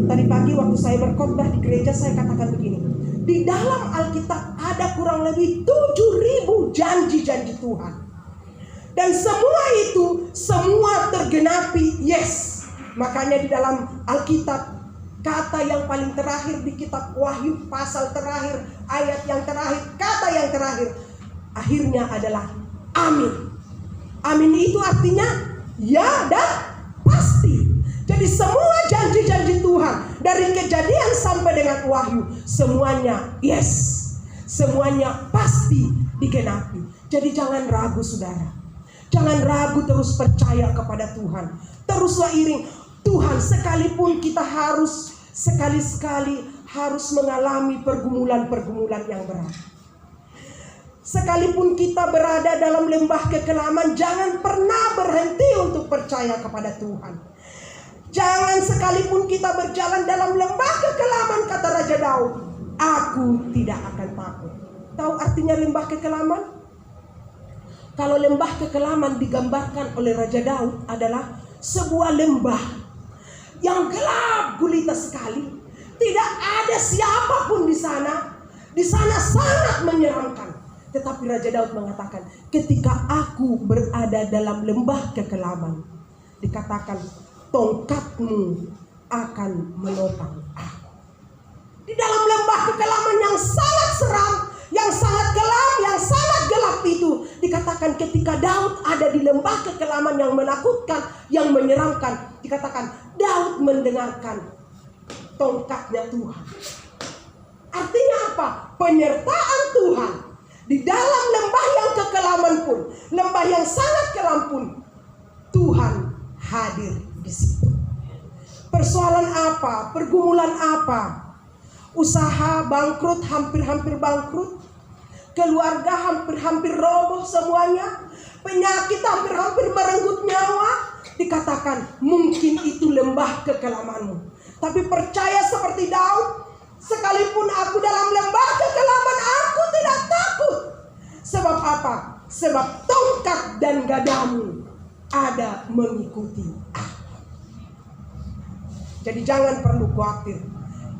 Tadi pagi waktu saya berkhotbah di gereja, saya katakan begini. Di dalam Alkitab ada kurang lebih 7.000 janji-janji Tuhan. Dan semua itu, semua tergenapi, yes. Makanya di dalam Alkitab, kata yang paling terakhir di kitab Wahyu, pasal terakhir, ayat yang terakhir, kata yang terakhir, akhirnya adalah amin. Amin itu artinya ya dan pasti. Jadi semua janji-janji Tuhan dari Kejadian sampai dengan Wahyu, semuanya yes, semuanya pasti digenapi. Jadi jangan ragu saudara, jangan ragu, terus percaya kepada Tuhan. Teruslah iring Tuhan, sekalipun kita harus sekali-sekali harus mengalami pergumulan-pergumulan yang berat. Sekalipun kita berada dalam lembah kekelaman, jangan pernah berhenti untuk percaya kepada Tuhan. Jangan sekalipun kita berjalan dalam lembah kekelaman, kata Raja Daud, aku tidak akan takut. Tahu artinya lembah kekelaman? Kalau lembah kekelaman digambarkan oleh Raja Daud adalah sebuah lembah yang gelap gulita sekali. Tidak ada siapapun di sana. Di sana sangat menyeramkan. Tetapi Raja Daud mengatakan, ketika aku berada dalam lembah kekelaman, dikatakan tongkatmu akan menopang aku. Di dalam lembah kekelaman yang sangat seram, yang sangat gelap, yang sangat gelap itu, dikatakan ketika Daud ada di lembah kekelaman yang menakutkan, yang menyeramkan, dikatakan Daud mendengarkan tongkatnya Tuhan. Artinya apa? Penyertaan Tuhan di dalam lembah yang kekelaman pun, lembah yang sangat kelam pun, Tuhan hadir di situ. Persoalan apa? Pergumulan apa? Usaha bangkrut, hampir-hampir bangkrut. Keluarga hampir-hampir roboh semuanya. Penyakit hampir-hampir merenggut nyawa. Dikatakan mungkin itu lembah kekelamanmu. Tapi percaya seperti Daud, sekalipun aku dalam lembah kekelaman, aku tidak takut. Sebab apa? Sebab tongkat dan gadamu ada mengikuti aku. Jadi jangan perlu khawatir.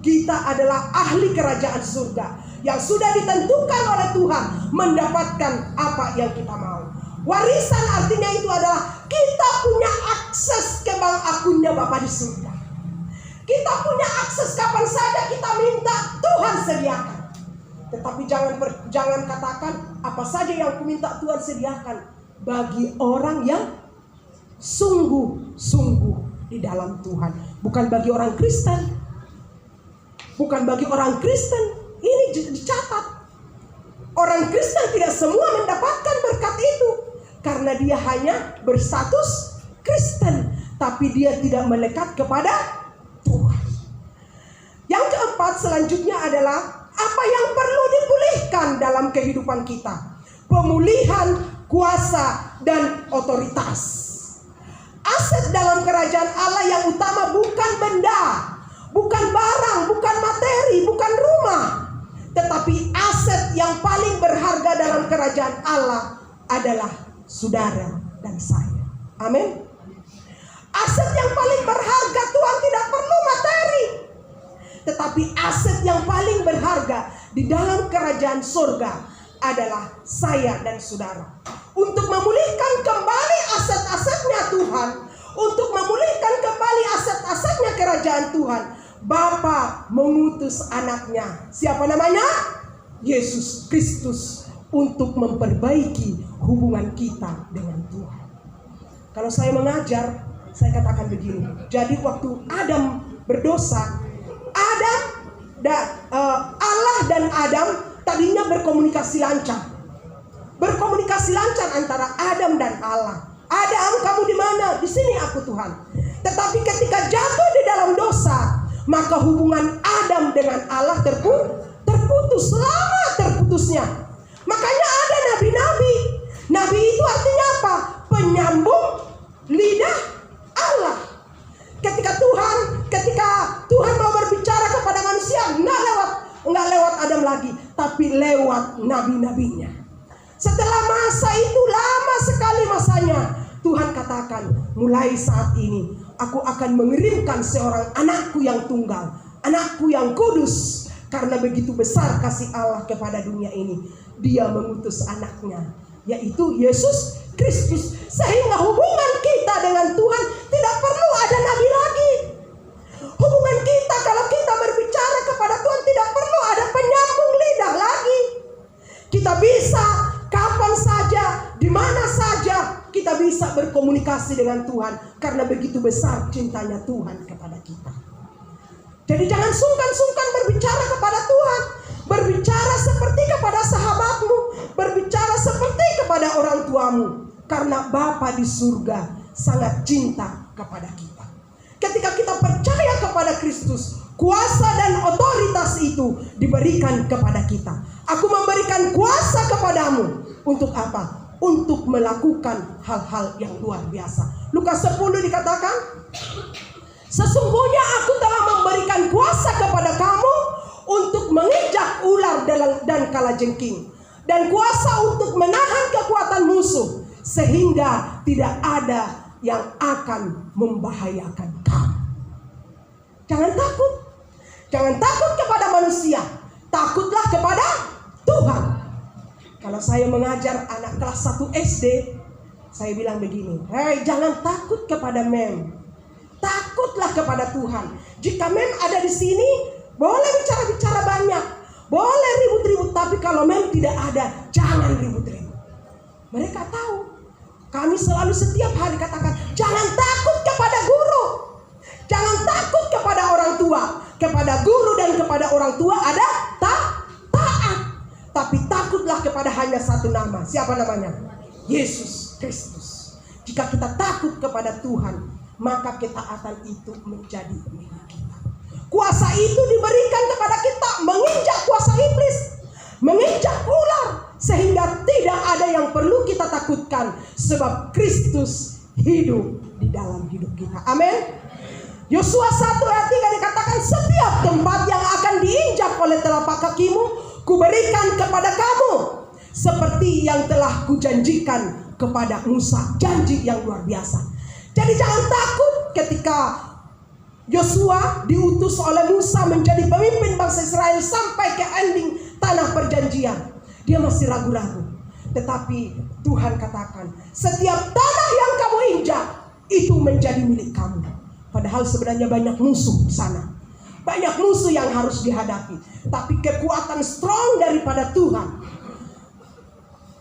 Kita adalah ahli kerajaan surga yang sudah ditentukan oleh Tuhan mendapatkan apa yang kita mau. Warisan artinya itu adalah kita punya akses ke bank akunnya Bapa di surga. Kita punya akses kapan saja kita minta, Tuhan sediakan. Tetapi jangan katakan apa saja yang ku minta Tuhan sediakan, bagi orang yang sungguh-sungguh di dalam Tuhan. Bukan bagi orang Kristen. Bukan bagi orang Kristen, dicatat. Orang Kristen tidak semua mendapatkan berkat itu karena dia hanya berstatus Kristen, tapi dia tidak melekat kepada Tuhan. Yang keempat selanjutnya adalah apa yang perlu dipulihkan dalam kehidupan kita. Pemulihan kuasa dan otoritas. Aset dalam kerajaan Allah yang utama bukan benda, bukan barang, bukan materi, bukan rumah, tetapi aset yang paling berharga dalam kerajaan Allah adalah saudara dan saya. Amin. Aset yang paling berharga, Tuhan tidak perlu materi, tetapi aset yang paling berharga di dalam kerajaan surga adalah saya dan saudara. Untuk memulihkan kembali aset-asetnya Tuhan, untuk memulihkan kembali aset-asetnya kerajaan Tuhan, Bapa mengutus anaknya. Siapa namanya? Yesus Kristus, untuk memperbaiki hubungan kita dengan Tuhan. Kalau saya mengajar, saya katakan begini. Jadi waktu Adam berdosa, Allah dan Adam tadinya berkomunikasi lancar. Berkomunikasi lancar antara Adam dan Allah. Adam, kamu di mana? Di sini aku, Tuhan. Tetapi ketika jatuh di dalam dosa, maka hubungan Adam dengan Allah terputus, lama terputusnya. Makanya ada nabi-nabi. Nabi itu artinya apa? Penyambung lidah Allah. Ketika Tuhan mau berbicara kepada manusia, nggak lewat Adam lagi, tapi lewat nabi-nabinya. Setelah masa itu lama sekali masanya, Tuhan katakan, mulai saat ini aku akan mengirimkan seorang anakku yang tunggal, anakku yang kudus. Karena begitu besar kasih Allah kepada dunia ini, Dia mengutus anaknya, yaitu Yesus Kristus. Sehingga hubungan kita dengan Tuhan tidak perlu ada nabi lagi. Hubungan kita, kalau kita berbicara kepada Tuhan, tidak perlu ada penyambung lidah lagi. Kita bisa kapan saja, di mana saja, kita bisa berkomunikasi dengan Tuhan. Karena begitu besar cintanya Tuhan kepada kita. Jadi jangan sungkan-sungkan berbicara kepada Tuhan. Berbicara seperti kepada sahabatmu, berbicara seperti kepada orang tuamu. Karena Bapa di surga sangat cinta kepada kita. Ketika kita percaya kepada Kristus, kuasa dan otoritas itu diberikan kepada kita. Aku memberikan kuasa kepadamu. Untuk apa? Untuk melakukan hal-hal yang luar biasa. Lukas 10 dikatakan, sesungguhnya aku telah memberikan kuasa kepada kamu untuk menginjak ular dan kalajengking, dan kuasa untuk menahan kekuatan musuh, sehingga tidak ada yang akan membahayakan kamu. Jangan takut. Jangan takut kepada manusia. Takutlah kepada Tuhan. Kalau saya mengajar anak kelas 1 SD, saya bilang begini, hei, jangan takut kepada mem. Takutlah kepada Tuhan. Jika mem ada di sini, boleh bicara-bicara banyak, boleh ribut-ribut, tapi kalau mem tidak ada, jangan ribut-ribut. Mereka tahu. Kami selalu setiap hari katakan, jangan takut kepada guru, jangan takut kepada orang tua. Kepada guru dan kepada orang tua ada taat. Tapi takutlah kepada hanya satu nama. Siapa namanya? Yesus Kristus. Jika kita takut kepada Tuhan, maka ketaatan itu menjadi milik kita. Kuasa itu diberikan kepada kita, menginjak kuasa iblis, menginjak ular, sehingga tidak ada yang perlu kita takutkan, sebab Kristus hidup di dalam hidup kita. Amin. Yosua 1 ayat 3 dikatakan, setiap tempat yang akan diinjak oleh telapak kakimu, kuberikan kepada kamu, seperti yang telah kujanjikan kepada Musa. Janji yang luar biasa. Jadi jangan takut ketika Yosua diutus oleh Musa menjadi pemimpin bangsa Israel sampai ke ending tanah perjanjian. Dia masih ragu-ragu. Tetapi Tuhan katakan, setiap tanah yang kamu injak itu menjadi milik kamu. Padahal sebenarnya banyak musuh di sana. Banyak musuh yang harus dihadapi. Tapi kekuatan strong daripada Tuhan,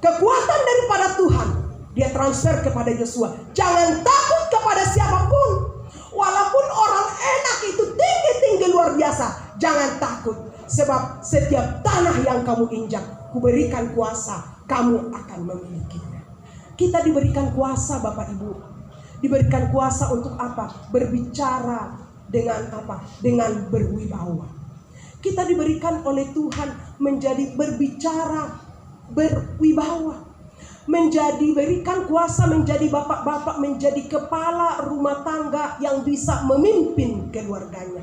kekuatan daripada Tuhan, dia transfer kepada Yosua. Jangan takut kepada siapapun. Walaupun orang enak itu tinggi-tinggi luar biasa, Jangan takut, sebab setiap tanah yang kamu injak, kuberikan kuasa, kamu akan memilikinya. Kita diberikan kuasa, Bapak Ibu. Diberikan kuasa untuk apa? Berbicara dengan apa? Dengan berwibawa. Kita diberikan oleh Tuhan menjadi berbicara berwibawa. Berikan kuasa menjadi bapak-bapak, menjadi kepala rumah tangga yang bisa memimpin keluarganya.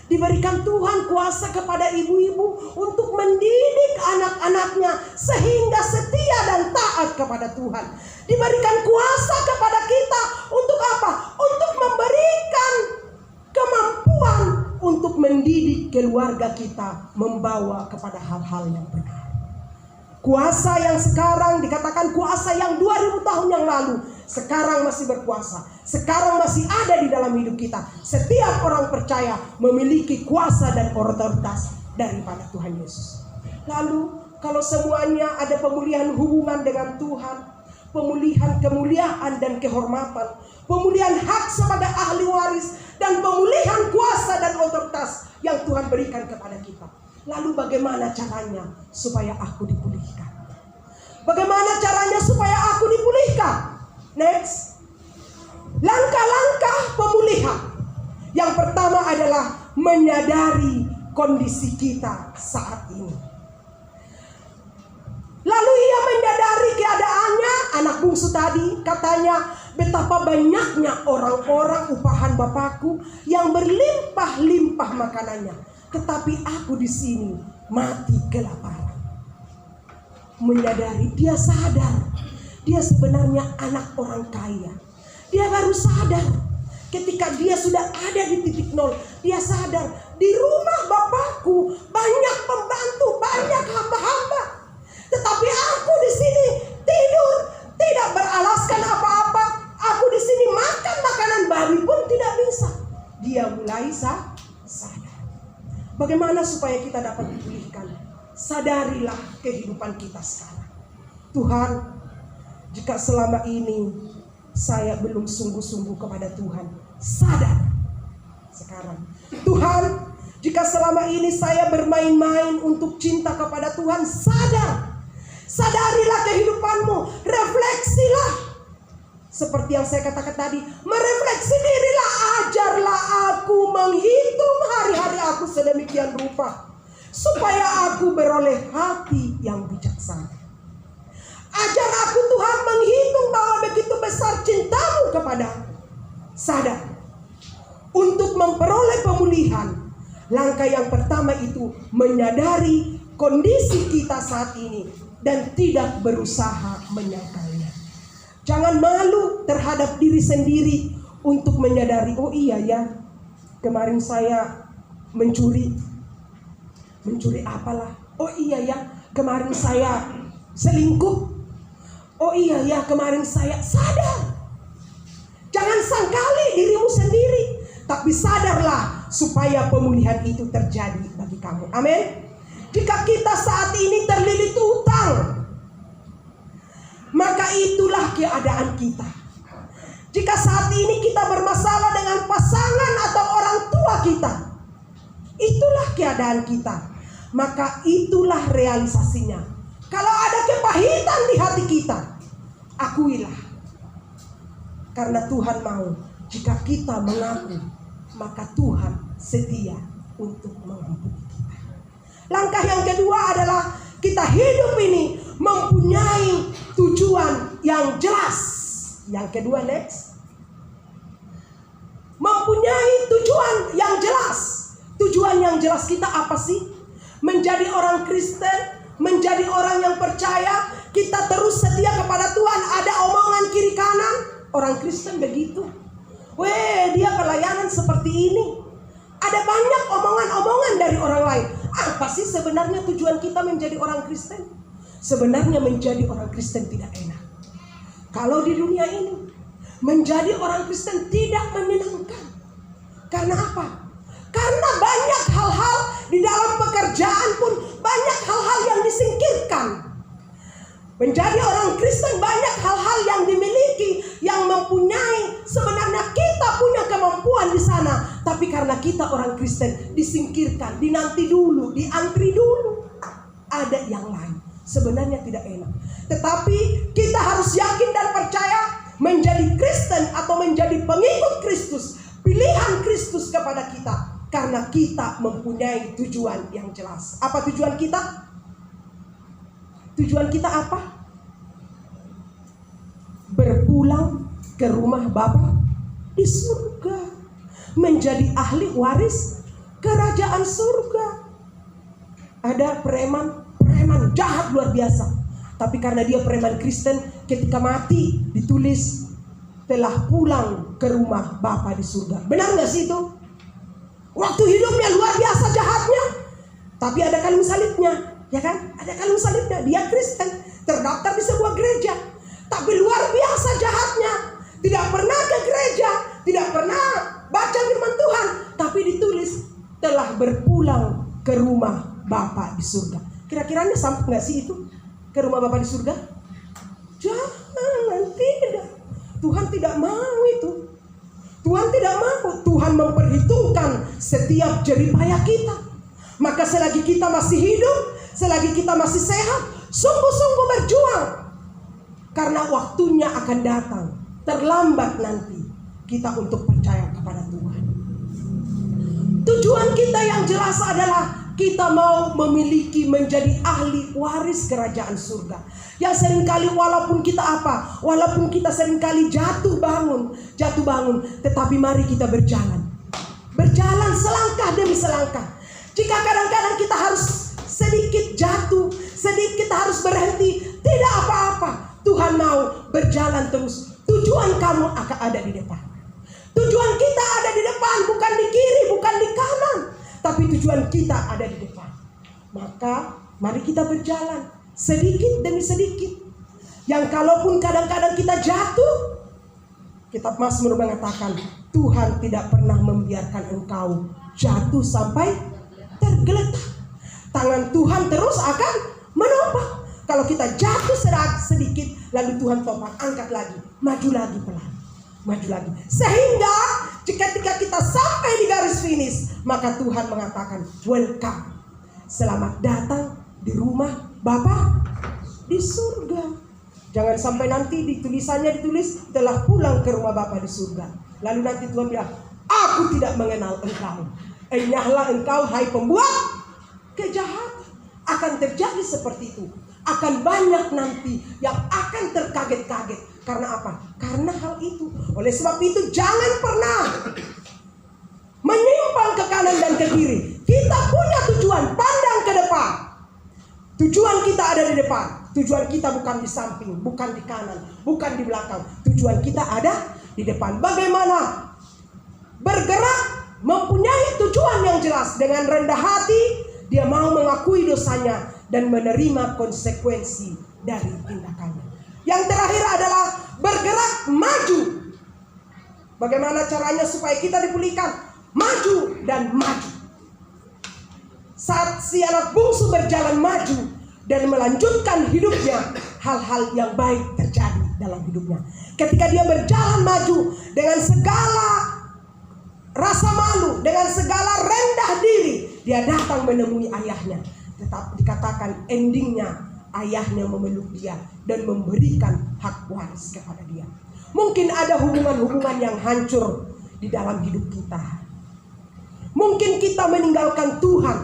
Diberikan Tuhan kuasa kepada ibu-ibu untuk mendidik anak-anaknya sehingga setia dan taat kepada Tuhan. Diberikan kuasa kepada kita untuk apa? Untuk memberikan kemampuan untuk mendidik keluarga kita membawa kepada hal-hal yang benar. Kuasa yang sekarang dikatakan kuasa yang 2000 tahun yang lalu, sekarang masih berkuasa, sekarang masih ada di dalam hidup kita. Setiap orang percaya memiliki kuasa dan otoritas daripada Tuhan Yesus. Lalu kalau semuanya ada pemulihan hubungan dengan Tuhan, pemulihan kemuliaan dan kehormatan, pemulihan hak sebagai ahli waris, dan pemulihan kuasa dan otoritas yang Tuhan berikan kepada kita. Lalu bagaimana caranya supaya aku dipulihkan? Bagaimana caranya supaya aku dipulihkan? Next. Langkah-langkah pemulihan. Yang pertama adalah menyadari kondisi kita saat ini. Lalu ia menyadari keadaannya. Anak bungsu tadi katanya, betapa banyaknya orang-orang upahan Bapakku yang berlimpah-limpah makanannya, tetapi aku di sini mati kelaparan. Menyadari, dia sadar dia sebenarnya anak orang kaya. Dia baru sadar ketika dia sudah ada di titik nol. Dia sadar di rumah Bapakku banyak pembantu, banyak hamba-hamba, tetapi aku di sini tidur tidak beralaskan apa-apa. Aku di sini makan makanan babi pun tidak bisa. Dia mulai sadar. Bagaimana supaya kita dapat dipulihkan? Sadarilah kehidupan kita sekarang. Tuhan, jika selama ini saya belum sungguh-sungguh kepada Tuhan, sadar sekarang. Tuhan, jika selama ini saya bermain-main untuk cinta kepada Tuhan, sadar. Sadarilah kehidupanmu, refleksilah. Seperti yang saya katakan tadi, merefleksi dirilah, ajarlah aku menghitung hari-hari aku sedemikian rupa, supaya aku beroleh hati yang bijaksana. Ajar aku Tuhan menghitung bahwa begitu besar cintamu kepada aku. Sadar, untuk memperoleh pemulihan, langkah yang pertama itu menyadari kondisi kita saat ini dan tidak berusaha menyangkalnya. Jangan malu terhadap diri sendiri untuk menyadari, oh iya ya, kemarin saya mencuri apalah. Oh iya ya, kemarin saya selingkuh. Oh iya ya, kemarin saya sadar. Jangan sangkali dirimu sendiri, tapi sadarlah supaya pemulihan itu terjadi bagi kamu. Amin. Jika kita saat ini terlilit utang, maka itulah keadaan kita. Jika saat ini kita bermasalah dengan pasangan atau orang tua kita, itulah keadaan kita. Maka itulah realisasinya. Kalau ada kepahitan di hati kita, akuilah. Karena Tuhan mau, jika kita mengaku, maka Tuhan setia untuk mengampuni kita. Langkah yang kedua adalah kita hidup ini mempunyai tujuan yang jelas. Yang kedua, next. Mempunyai tujuan yang jelas. Tujuan yang jelas kita apa sih? Menjadi orang Kristen, menjadi orang yang percaya, kita terus setia kepada Tuhan. Ada omongan kiri kanan, orang Kristen begitu. Dia pelayanan seperti ini. Ada banyak omongan-omongan dari orang lain. Apa sih sebenarnya tujuan kita menjadi orang Kristen? Sebenarnya menjadi orang Kristen tidak enak. Kalau di dunia ini menjadi orang Kristen tidak menyenangkan. Karena apa? Karena banyak hal-hal di dalam pekerjaan pun banyak hal-hal yang disingkirkan. Menjadi orang Kristen banyak hal-hal yang dimiliki, yang mempunyai, sebenarnya kita punya kemampuan di sana, tapi Tapi karena kita orang Kristen disingkirkan, dinanti dulu, diantri dulu. Ada yang lain. Sebenarnya tidak enak. Tetapi kita harus yakin dan percaya menjadi Kristen atau menjadi pengikut Kristus, pilihan Kristus kepada kita. Karena kita mempunyai tujuan yang jelas. Apa tujuan kita? Tujuan kita apa? Berpulang ke rumah Bapa di surga. Menjadi ahli waris kerajaan surga. Ada preman jahat luar biasa. Tapi karena dia preman Kristen, ketika mati ditulis telah pulang ke rumah Bapa di surga. Benar gak sih itu? Waktu hidupnya luar biasa jahatnya, tapi ada kalung salibnya, ya kan? Ada kalung salibnya. Dia Kristen, terdaftar di sebuah gereja, tapi luar biasa jahatnya. Tidak pernah ke gereja, tidak pernah baca firman Tuhan, tapi ditulis telah berpulang ke rumah Bapa di surga. Kira-kiranya sampai nggak sih itu ke rumah Bapa di surga? Jangan, tidak. Tuhan tidak mau itu. Tuhan tidak mau. Tuhan memperhitungkan setiap jeripaya kita. Maka selagi kita masih hidup, selagi kita masih sehat, sungguh-sungguh berjuang. Karena waktunya akan datang. Terlambat nanti kita untuk percaya kepada Tuhan. Tujuan kita yang jelas adalah kita mau memiliki, menjadi ahli waris kerajaan surga. Yang seringkali walaupun kita apa? Walaupun kita seringkali jatuh bangun, tetapi mari kita berjalan. Berjalan selangkah demi selangkah. Jika kadang-kadang kita harus sedikit jatuh, sedikit harus berhenti, tidak apa-apa. Tuhan mau berjalan terus. Tujuan kamu akan ada di depan. Tujuan kita ada di depan, bukan di kiri, bukan di kanan. Tapi tujuan kita ada di depan. Maka mari kita berjalan sedikit demi sedikit. Yang kalaupun kadang-kadang kita jatuh, kitab Mazmur mengatakan Tuhan tidak pernah membiarkan engkau jatuh sampai tergeletak. Tangan Tuhan terus akan menopang. Kalau kita jatuh sedikit, lalu Tuhan topang, angkat lagi, maju lagi pelan, maju lagi. Sehingga ketika kita sampai di garis finish, maka Tuhan mengatakan, welcome, selamat datang di rumah Bapa di surga. Jangan sampai nanti ditulisannya ditulis telah pulang ke rumah Bapa di surga. Lalu nanti Tuhan bilang, aku tidak mengenal engkau. Enyahlah engkau, hai pembuat kejahatan. Akan terjadi seperti itu. Akan banyak nanti yang akan terkaget-kaget. Karena apa? Karena hal itu. Oleh sebab itu jangan pernah menyimpang ke kanan dan ke kiri. Kita punya tujuan, pandang ke depan. Tujuan kita ada di depan. Tujuan kita bukan di samping, bukan di kanan, bukan di belakang. Tujuan kita ada di depan. Bagaimana bergerak mempunyai tujuan yang jelas. Dengan rendah hati dia mau mengakui dosanya dan menerima konsekuensi dari tindakannya. Yang terakhir adalah bergerak maju. Bagaimana caranya supaya kita dipulihkan? Maju dan maju. Saat si anak bungsu berjalan maju dan melanjutkan hidupnya, hal-hal yang baik terjadi dalam hidupnya. Ketika dia berjalan maju dengan segala rasa malu, dengan segala rendah diri, dia datang menemui ayahnya. Tetap dikatakan endingnya ayahnya memeluk dia dan memberikan hak waris kepada dia. Mungkin ada hubungan-hubungan yang hancur di dalam hidup kita. Mungkin kita meninggalkan Tuhan.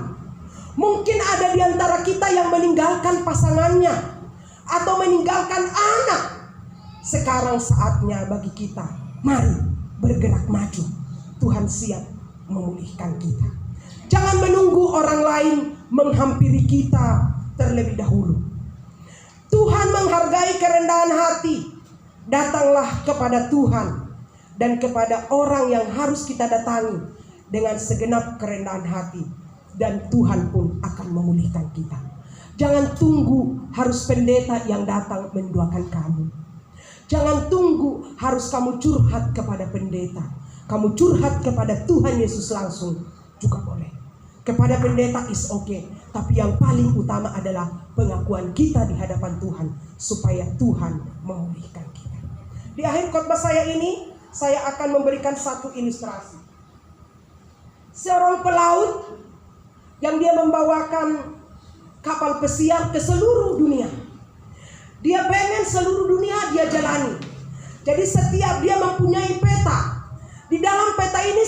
Mungkin ada di antara kita yang meninggalkan pasangannya atau meninggalkan anak. Sekarang saatnya bagi kita, mari bergerak maju. Tuhan siap memulihkan kita. Jangan menunggu orang lain menghampiri kita terlebih dahulu. Tuhan menghargai kerendahan hati. Datanglah kepada Tuhan dan kepada orang yang harus kita datangi dengan segenap kerendahan hati, dan Tuhan pun akan memulihkan kita. Jangan tunggu harus pendeta yang datang mendoakan kamu. Jangan tunggu harus kamu curhat kepada pendeta. Kamu curhat kepada Tuhan Yesus langsung juga boleh. Kepada pendeta is okay. Tapi yang paling utama adalah pengakuan kita di hadapan Tuhan, supaya Tuhan memulihkan kita. Di akhir khotbah saya ini, saya akan memberikan satu ilustrasi. seorang pelaut yang dia membawakan kapal pesiar ke seluruh dunia. Dia pengen seluruh dunia dia jalani. Jadi setiap dia mempunyai peta. Di dalam peta ini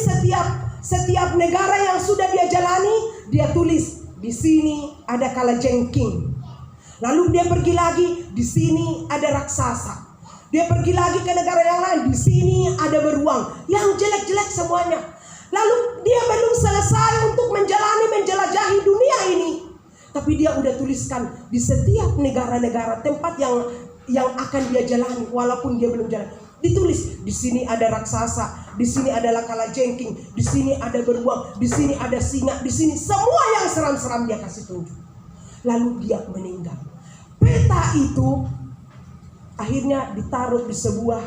setiap negara yang sudah dia jalani, dia tulis di sini ada kalajengking. Lalu dia pergi lagi, di sini ada raksasa. Dia pergi lagi ke negara yang lain, di sini ada beruang, yang jelek-jelek semuanya. Lalu dia belum selesai untuk menjelajahi dunia ini, tapi dia udah tuliskan di setiap negara-negara tempat yang akan dia jalani, walaupun dia belum jalan. Ditulis di sini ada raksasa, di sini adalah kalajengking, di sini ada beruang, di sini ada singa, di sini semua yang seram-seram dia kasih tunjuk. Lalu dia meninggal. Peta itu akhirnya ditaruh di sebuah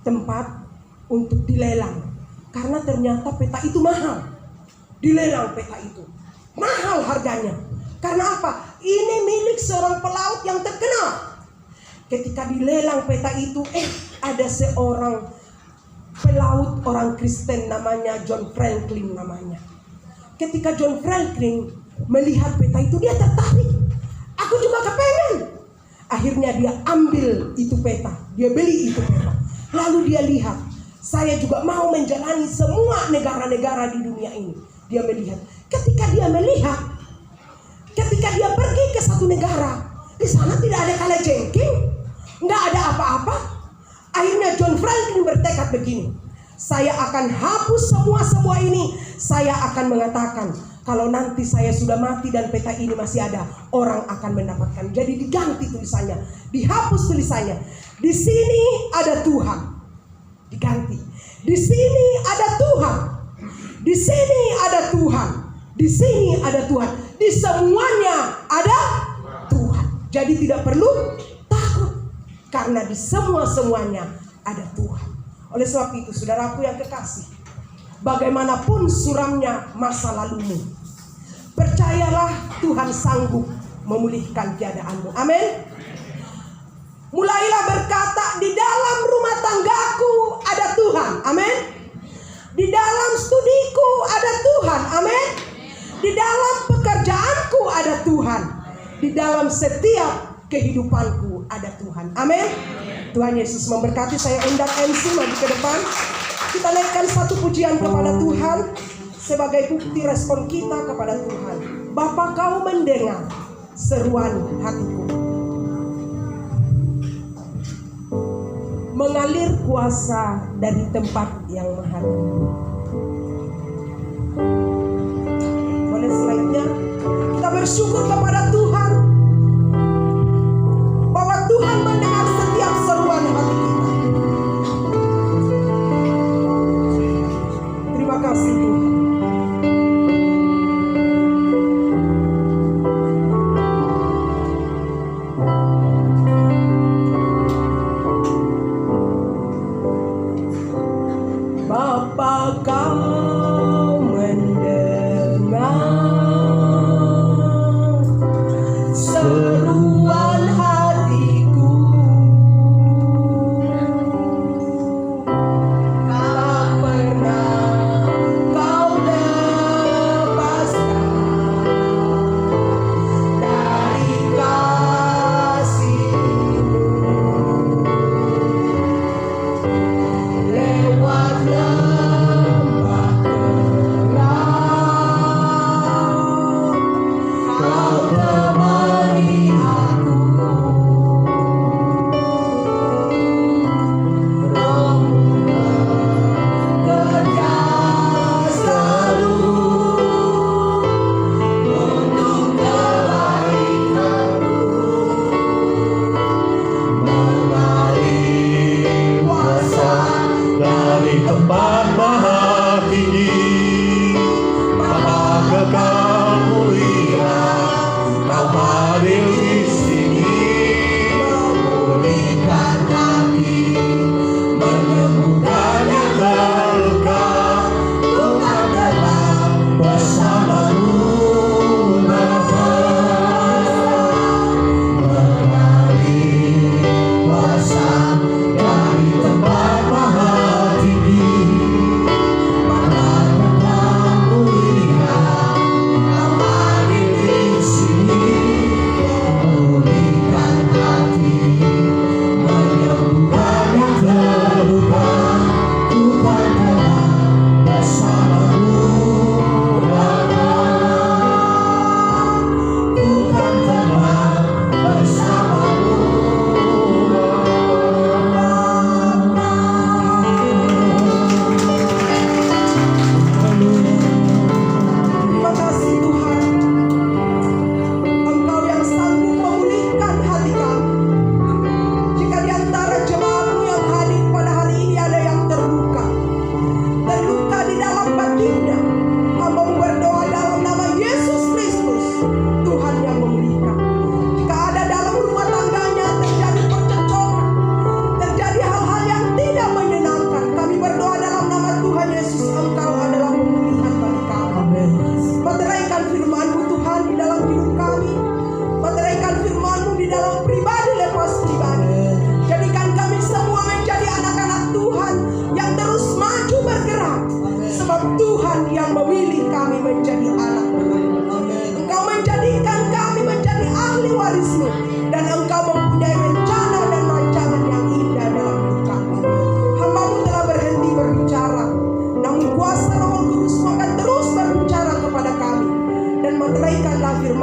tempat untuk dilelang, karena ternyata peta itu mahal. Dilelang peta itu mahal harganya. Karena apa? Ini milik seorang pelaut yang terkenal. Ketika dilelang peta itu, ada seorang pelaut orang Kristen namanya John Franklin namanya. Ketika John Franklin melihat peta itu, dia tertarik. Aku juga kepengen. Akhirnya dia ambil itu peta, dia beli itu peta. Lalu dia lihat, saya juga mau menjalani semua negara-negara di dunia ini. Dia melihat, ketika dia pergi ke satu negara, di sana tidak ada kalajengking, nggak ada apa-apa. Akhirnya John Franklin bertekad begini, saya akan hapus semua ini. Saya akan mengatakan, kalau nanti saya sudah mati dan peta ini masih ada, orang akan mendapatkan. Jadi diganti tulisannya, dihapus tulisannya. Di sini ada Tuhan, diganti. Di sini ada Tuhan, di sini ada Tuhan, di sini ada Tuhan, di semuanya ada Tuhan. Jadi tidak perlu takut, karena di semuanya ada Tuhan. Oleh sebab itu, saudaraku yang kekasih, bagaimanapun suramnya masa lalumu, percayalah Tuhan sanggup memulihkan keadaanmu. Amin. Mulailah berkata, di dalam rumah tanggaku ada Tuhan. Amin. Di dalam studiku ada Tuhan. Amin. Di dalam pekerjaanku ada Tuhan. Di dalam setiap kehidupanku ada Tuhan. Amin. Tuhan Yesus memberkati. Saya undang MC maju ke depan. Kita naikkan satu pujian kepada Tuhan sebagai bukti respon kita kepada Tuhan. Bapa, Kau mendengar seruan hatiku. Mengalir kuasa dari tempat yang maha tinggi. Boleh slide-nya? Kita bersyukur kepada Tuhan bahwa Tuhan mendengar setiap seruan hati kita. Terima kasih Tuhan. Bapa, Kau mendengar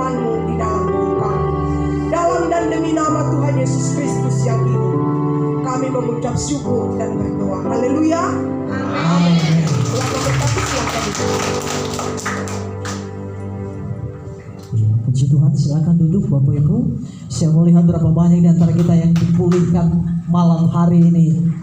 firman-Mu di dalam hidup kami. Dalam dan demi nama Tuhan Yesus Kristus yang hidup, kami mengucap syukur dan berdoa. Haleluya. Amin. Silakan berkati, silakan duduk. Ya, puji Tuhan, silakan duduk Bapak Ibu. Saya melihat berapa banyak di antara kita yang dipulihkan malam hari ini.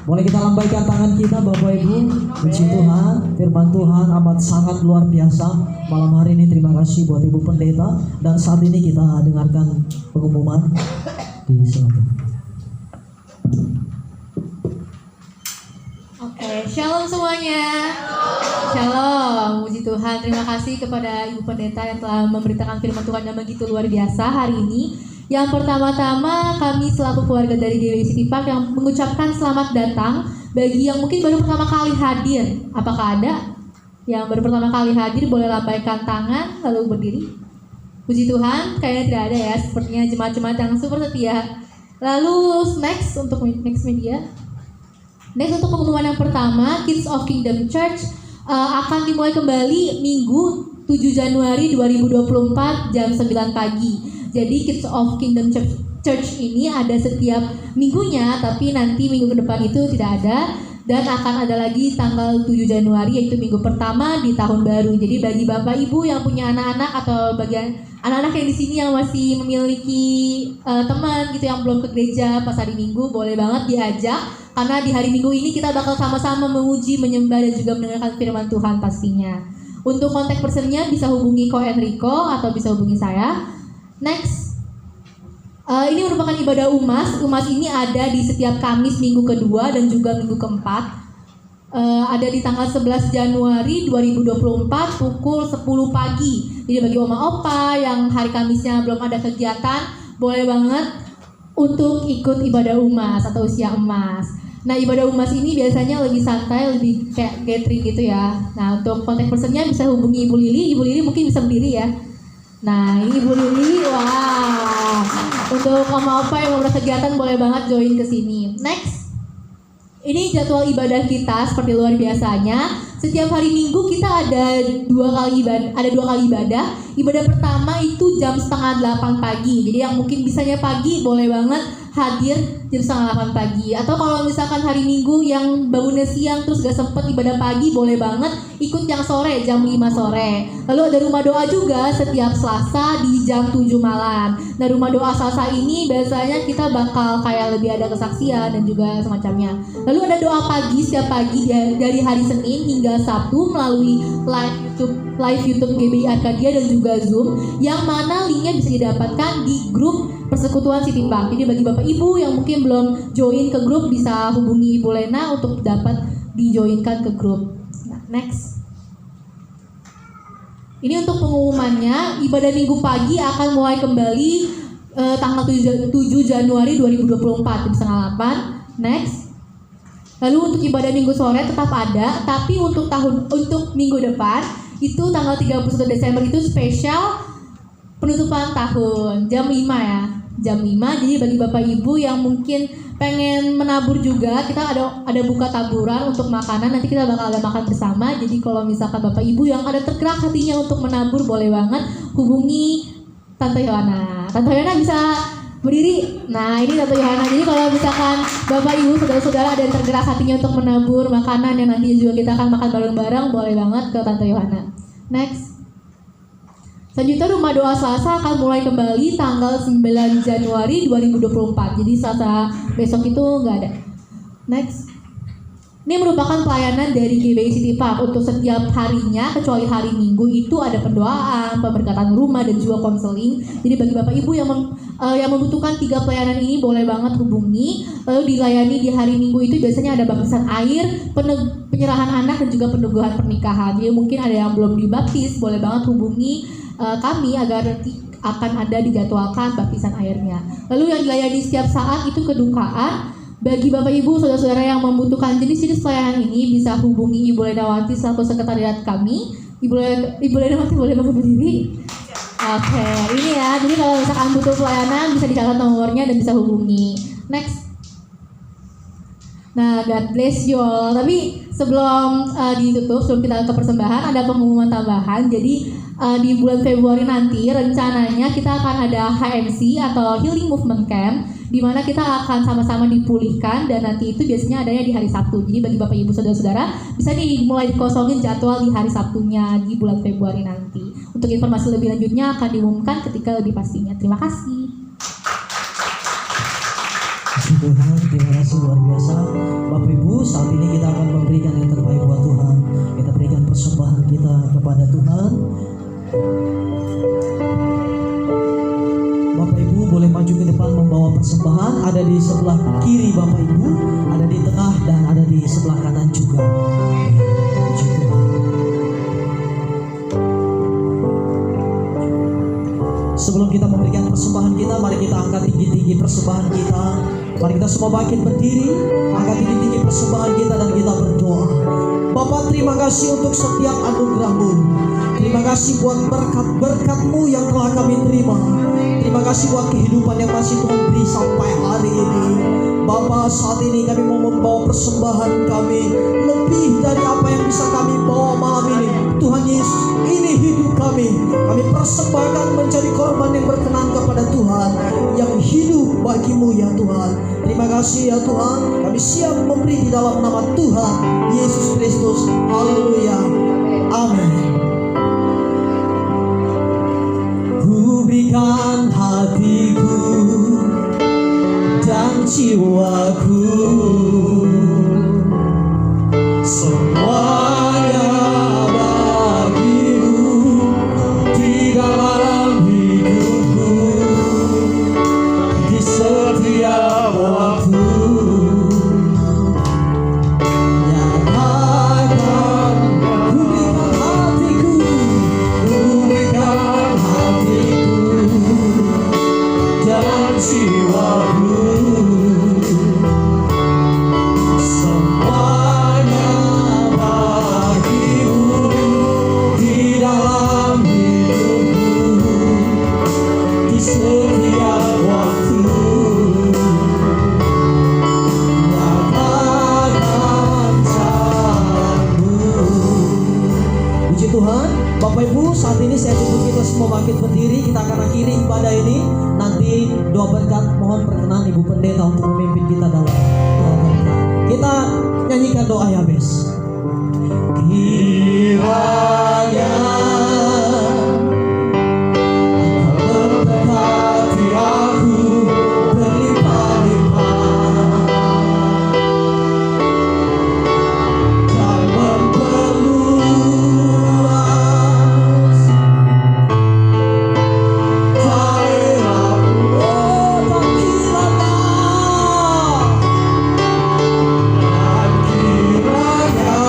Boleh kita lambaikan tangan kita Bapak Ibu. Puji Tuhan, firman Tuhan amat sangat luar biasa malam hari ini. Terima kasih buat Ibu Pendeta. Dan saat ini kita dengarkan pengumuman di silakan. Oke, shalom semuanya. Shalom, puji Tuhan. Terima kasih kepada Ibu Pendeta yang telah memberitakan firman Tuhan yang begitu luar biasa hari ini. Yang pertama-tama kami selaku keluarga dari GBI City Park yang mengucapkan selamat datang bagi yang mungkin baru pertama kali hadir. Apakah ada yang baru pertama kali hadir? Boleh lambaikan tangan lalu berdiri. Puji Tuhan, kayaknya tidak ada ya. Sepertinya jemaat-jemaat yang super setia. Lalu next untuk next media. Next untuk pengumuman yang pertama, Kids of Kingdom Church akan dimulai kembali Minggu 7 Januari 2024 jam 9 pagi. Jadi Kids of Kingdom Church ini ada setiap minggunya, tapi nanti minggu ke depan itu tidak ada. Dan akan ada lagi tanggal 7 Januari yaitu minggu pertama di tahun baru. Jadi bagi Bapak Ibu yang punya anak-anak atau bagian anak-anak yang di sini yang masih memiliki teman gitu yang belum ke gereja pas hari Minggu, boleh banget diajak. Karena di hari Minggu ini kita bakal sama-sama memuji, menyembah dan juga mendengarkan firman Tuhan pastinya. Untuk kontak personnya bisa hubungi Ko Enrico atau bisa hubungi saya. Next, ini merupakan ibadah UMAS. UMAS ini ada di setiap Kamis minggu kedua dan juga minggu keempat. Ada di tanggal 11 Januari 2024 pukul 10 pagi. Jadi bagi oma-opa yang hari Kamisnya belum ada kegiatan, boleh banget untuk ikut ibadah UMAS atau usia emas. Nah, ibadah UMAS ini biasanya lebih santai, lebih kayak gathering gitu ya. Nah, untuk kontak personnya bisa hubungi Ibu Lili. Ibu Lili mungkin bisa berdiri ya. Nah, ini Ibu Lili, wah. Untuk oma-opa yang mau berkegiatan boleh banget join ke sini. Next. Ini jadwal ibadah kita seperti luar biasanya. Setiap hari Minggu kita ada dua kali ibadah. Ibadah pertama itu jam 7:30 pagi. Jadi yang mungkin bisanya pagi boleh banget hadir jam 7:30 pagi. Atau kalau misalkan hari Minggu yang bangunnya siang terus gak sempet ibadah pagi, boleh banget ikut yang sore jam 5 sore. Lalu ada rumah doa juga setiap Selasa di jam 7 malam. Nah, rumah doa Selasa ini biasanya kita bakal kayak lebih ada kesaksian dan juga semacamnya. Lalu ada doa pagi setiap pagi dari hari Senin hingga Sabtu melalui live YouTube GBI Arkadia dan juga Zoom, yang mana linknya bisa didapatkan di grup Persekutuan City Park. Jadi bagi Bapak Ibu yang mungkin belum join ke grup bisa hubungi Ibu Lena untuk dapat dijoinkan ke grup. Nah, next. Ini untuk pengumumannya, ibadah Minggu pagi akan mulai kembali tanggal 7 Januari 2024 jam 7:30. Next. Lalu untuk ibadah Minggu sore tetap ada, tapi untuk minggu depan itu tanggal 31 Desember itu spesial penutupan tahun jam 5 ya. Jam 5. Jadi bagi Bapak Ibu yang mungkin pengen menabur juga, kita ada buka taburan untuk makanan. Nanti kita bakal ada makan bersama. Jadi kalau misalkan Bapak Ibu yang ada tergerak hatinya untuk menabur, boleh banget hubungi Tante Yohana. Tante Yohana bisa berdiri. Nah, ini Tante Yohana. Jadi kalau misalkan Bapak Ibu, saudara-saudara ada yang tergerak hatinya untuk menabur makanan yang nanti juga kita akan makan bareng-bareng, boleh banget ke Tante Yohana. Next. Selanjutnya rumah doa Selasa akan mulai kembali tanggal 9 Januari 2024. Jadi Selasa besok itu nggak ada. Next. Ini merupakan pelayanan dari GBI City Park untuk setiap harinya, kecuali hari Minggu itu ada pendoaan, pemberkatan rumah dan juga konseling. Jadi bagi Bapak Ibu yang membutuhkan 3 pelayanan ini boleh banget hubungi. Lalu dilayani di hari Minggu itu biasanya ada baptisan air, penyerahan anak dan juga peneguhan pernikahan. Jadi mungkin ada yang belum dibaptis, boleh banget hubungi kami agar nanti akan ada dijadwalkan baptisan airnya. Lalu yang dilayani setiap saat itu kedukaan. Bagi Bapak Ibu, saudara-saudara yang membutuhkan jenis-jenis pelayanan ini bisa hubungi Ibu Lenawati selaku sekretariat kami. Ibu Lenawati boleh bangun berdiri? Oke, ini ya. Jadi kalau misalkan butuh pelayanan bisa dicatat nomornya dan bisa hubungi. Next. Nah, God bless you all. Tapi sebelum ditutup, sebelum kita ke persembahan, ada pengumuman tambahan. Jadi di bulan Februari nanti rencananya kita akan ada HMC atau Healing Movement Camp, di mana kita akan sama-sama dipulihkan, dan nanti itu biasanya adanya di hari Sabtu. Jadi bagi Bapak Ibu Saudara-saudara bisa mulai dikosongin jadwal di hari Sabtunya di bulan Februari nanti. Untuk informasi lebih lanjutnya akan diumumkan ketika lebih pastinya. Terima kasih. Tuhan, terima kasih luar biasa. Bapak Ibu, saat ini kita akan memberikan yang terbaik buat Tuhan. Kita berikan persembahan kita kepada Tuhan. Bapak Ibu boleh maju ke depan membawa persembahan. Ada di sebelah kiri Bapak Ibu, ada di tengah, dan ada di sebelah kanan juga. Puji Tuhan. Sebelum kita memberikan persembahan kita, mari kita angkat tinggi-tinggi persembahan kita. Mari kita semua bangkit berdiri, angkat tinggi-tinggi persembahan kita, dan kita berdoa. Bapak, terima kasih untuk setiap anugerah-Mu. Terima kasih buat berkat-berkat-Mu yang telah kami terima. Terima kasih buat kehidupan yang masih Tuhan beri sampai hari ini. Bapak, saat ini kami mau membawa persembahan kami lebih dari apa yang bisa kami bawa malam ini. Tuhan Yesus, ini hidup kami. Kami persembahkan menjadi korban yang berkenan kepada Tuhan, yang hidup bagi-Mu ya Tuhan. Terima kasih ya Tuhan. Kami siap memberi di dalam nama Tuhan Yesus Kristus. Haleluya. Amin. Ku berikan hatiku dan jiwaku, semuanya bagimu di dalam hidupku, di setiap waktu. Nyatakan ku berikan hatiku, ku berikan hatiku dan jiwaku, semuanya bagimu di dalam hidupku, di setiap waktu. Nyatakan jalanmu. Puji Tuhan. Bapak Ibu, saat ini saya tuntut kita semua bangkit berdiri. Kita akan akhiri ibadah ini. Nanti doa berkat, mohon perkenan Ibu Pendeta untuk memimpin kita dalam doa berkat. Kita nyanyikan doa Yabes. Kiranya Engkau memberkati aku berlimpah-limpah dan memperluas daerahmu, oh dakilannya, dan kiranya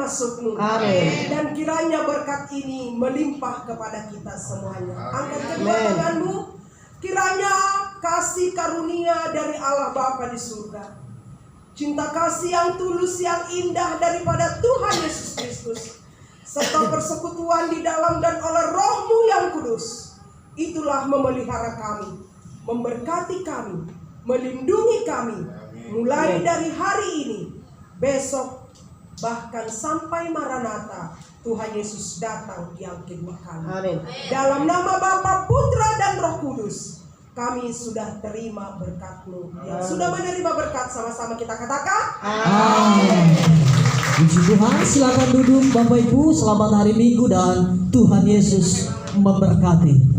maksud-Mu. Amin. Dan kiranya berkat ini melimpah kepada kita semuanya. Angkat kedua tanganmu. Kiranya kasih karunia dari Allah Bapa di surga, cinta kasih yang tulus yang indah daripada Tuhan Yesus Kristus, serta persekutuan di dalam dan oleh Roh-Mu yang kudus, itulah memelihara kami, memberkati kami, melindungi kami, mulai dari hari ini, besok, bahkan sampai Maranatha, Tuhan Yesus datang yang kedua kali. Amin. Dalam nama Bapa, Putra dan Roh Kudus, kami sudah terima berkat-Mu. Yang sudah menerima berkat, sama-sama kita katakan Amin. Puji Tuhan, silakan duduk Bapak Ibu. Selamat hari Minggu dan Tuhan Yesus memberkati.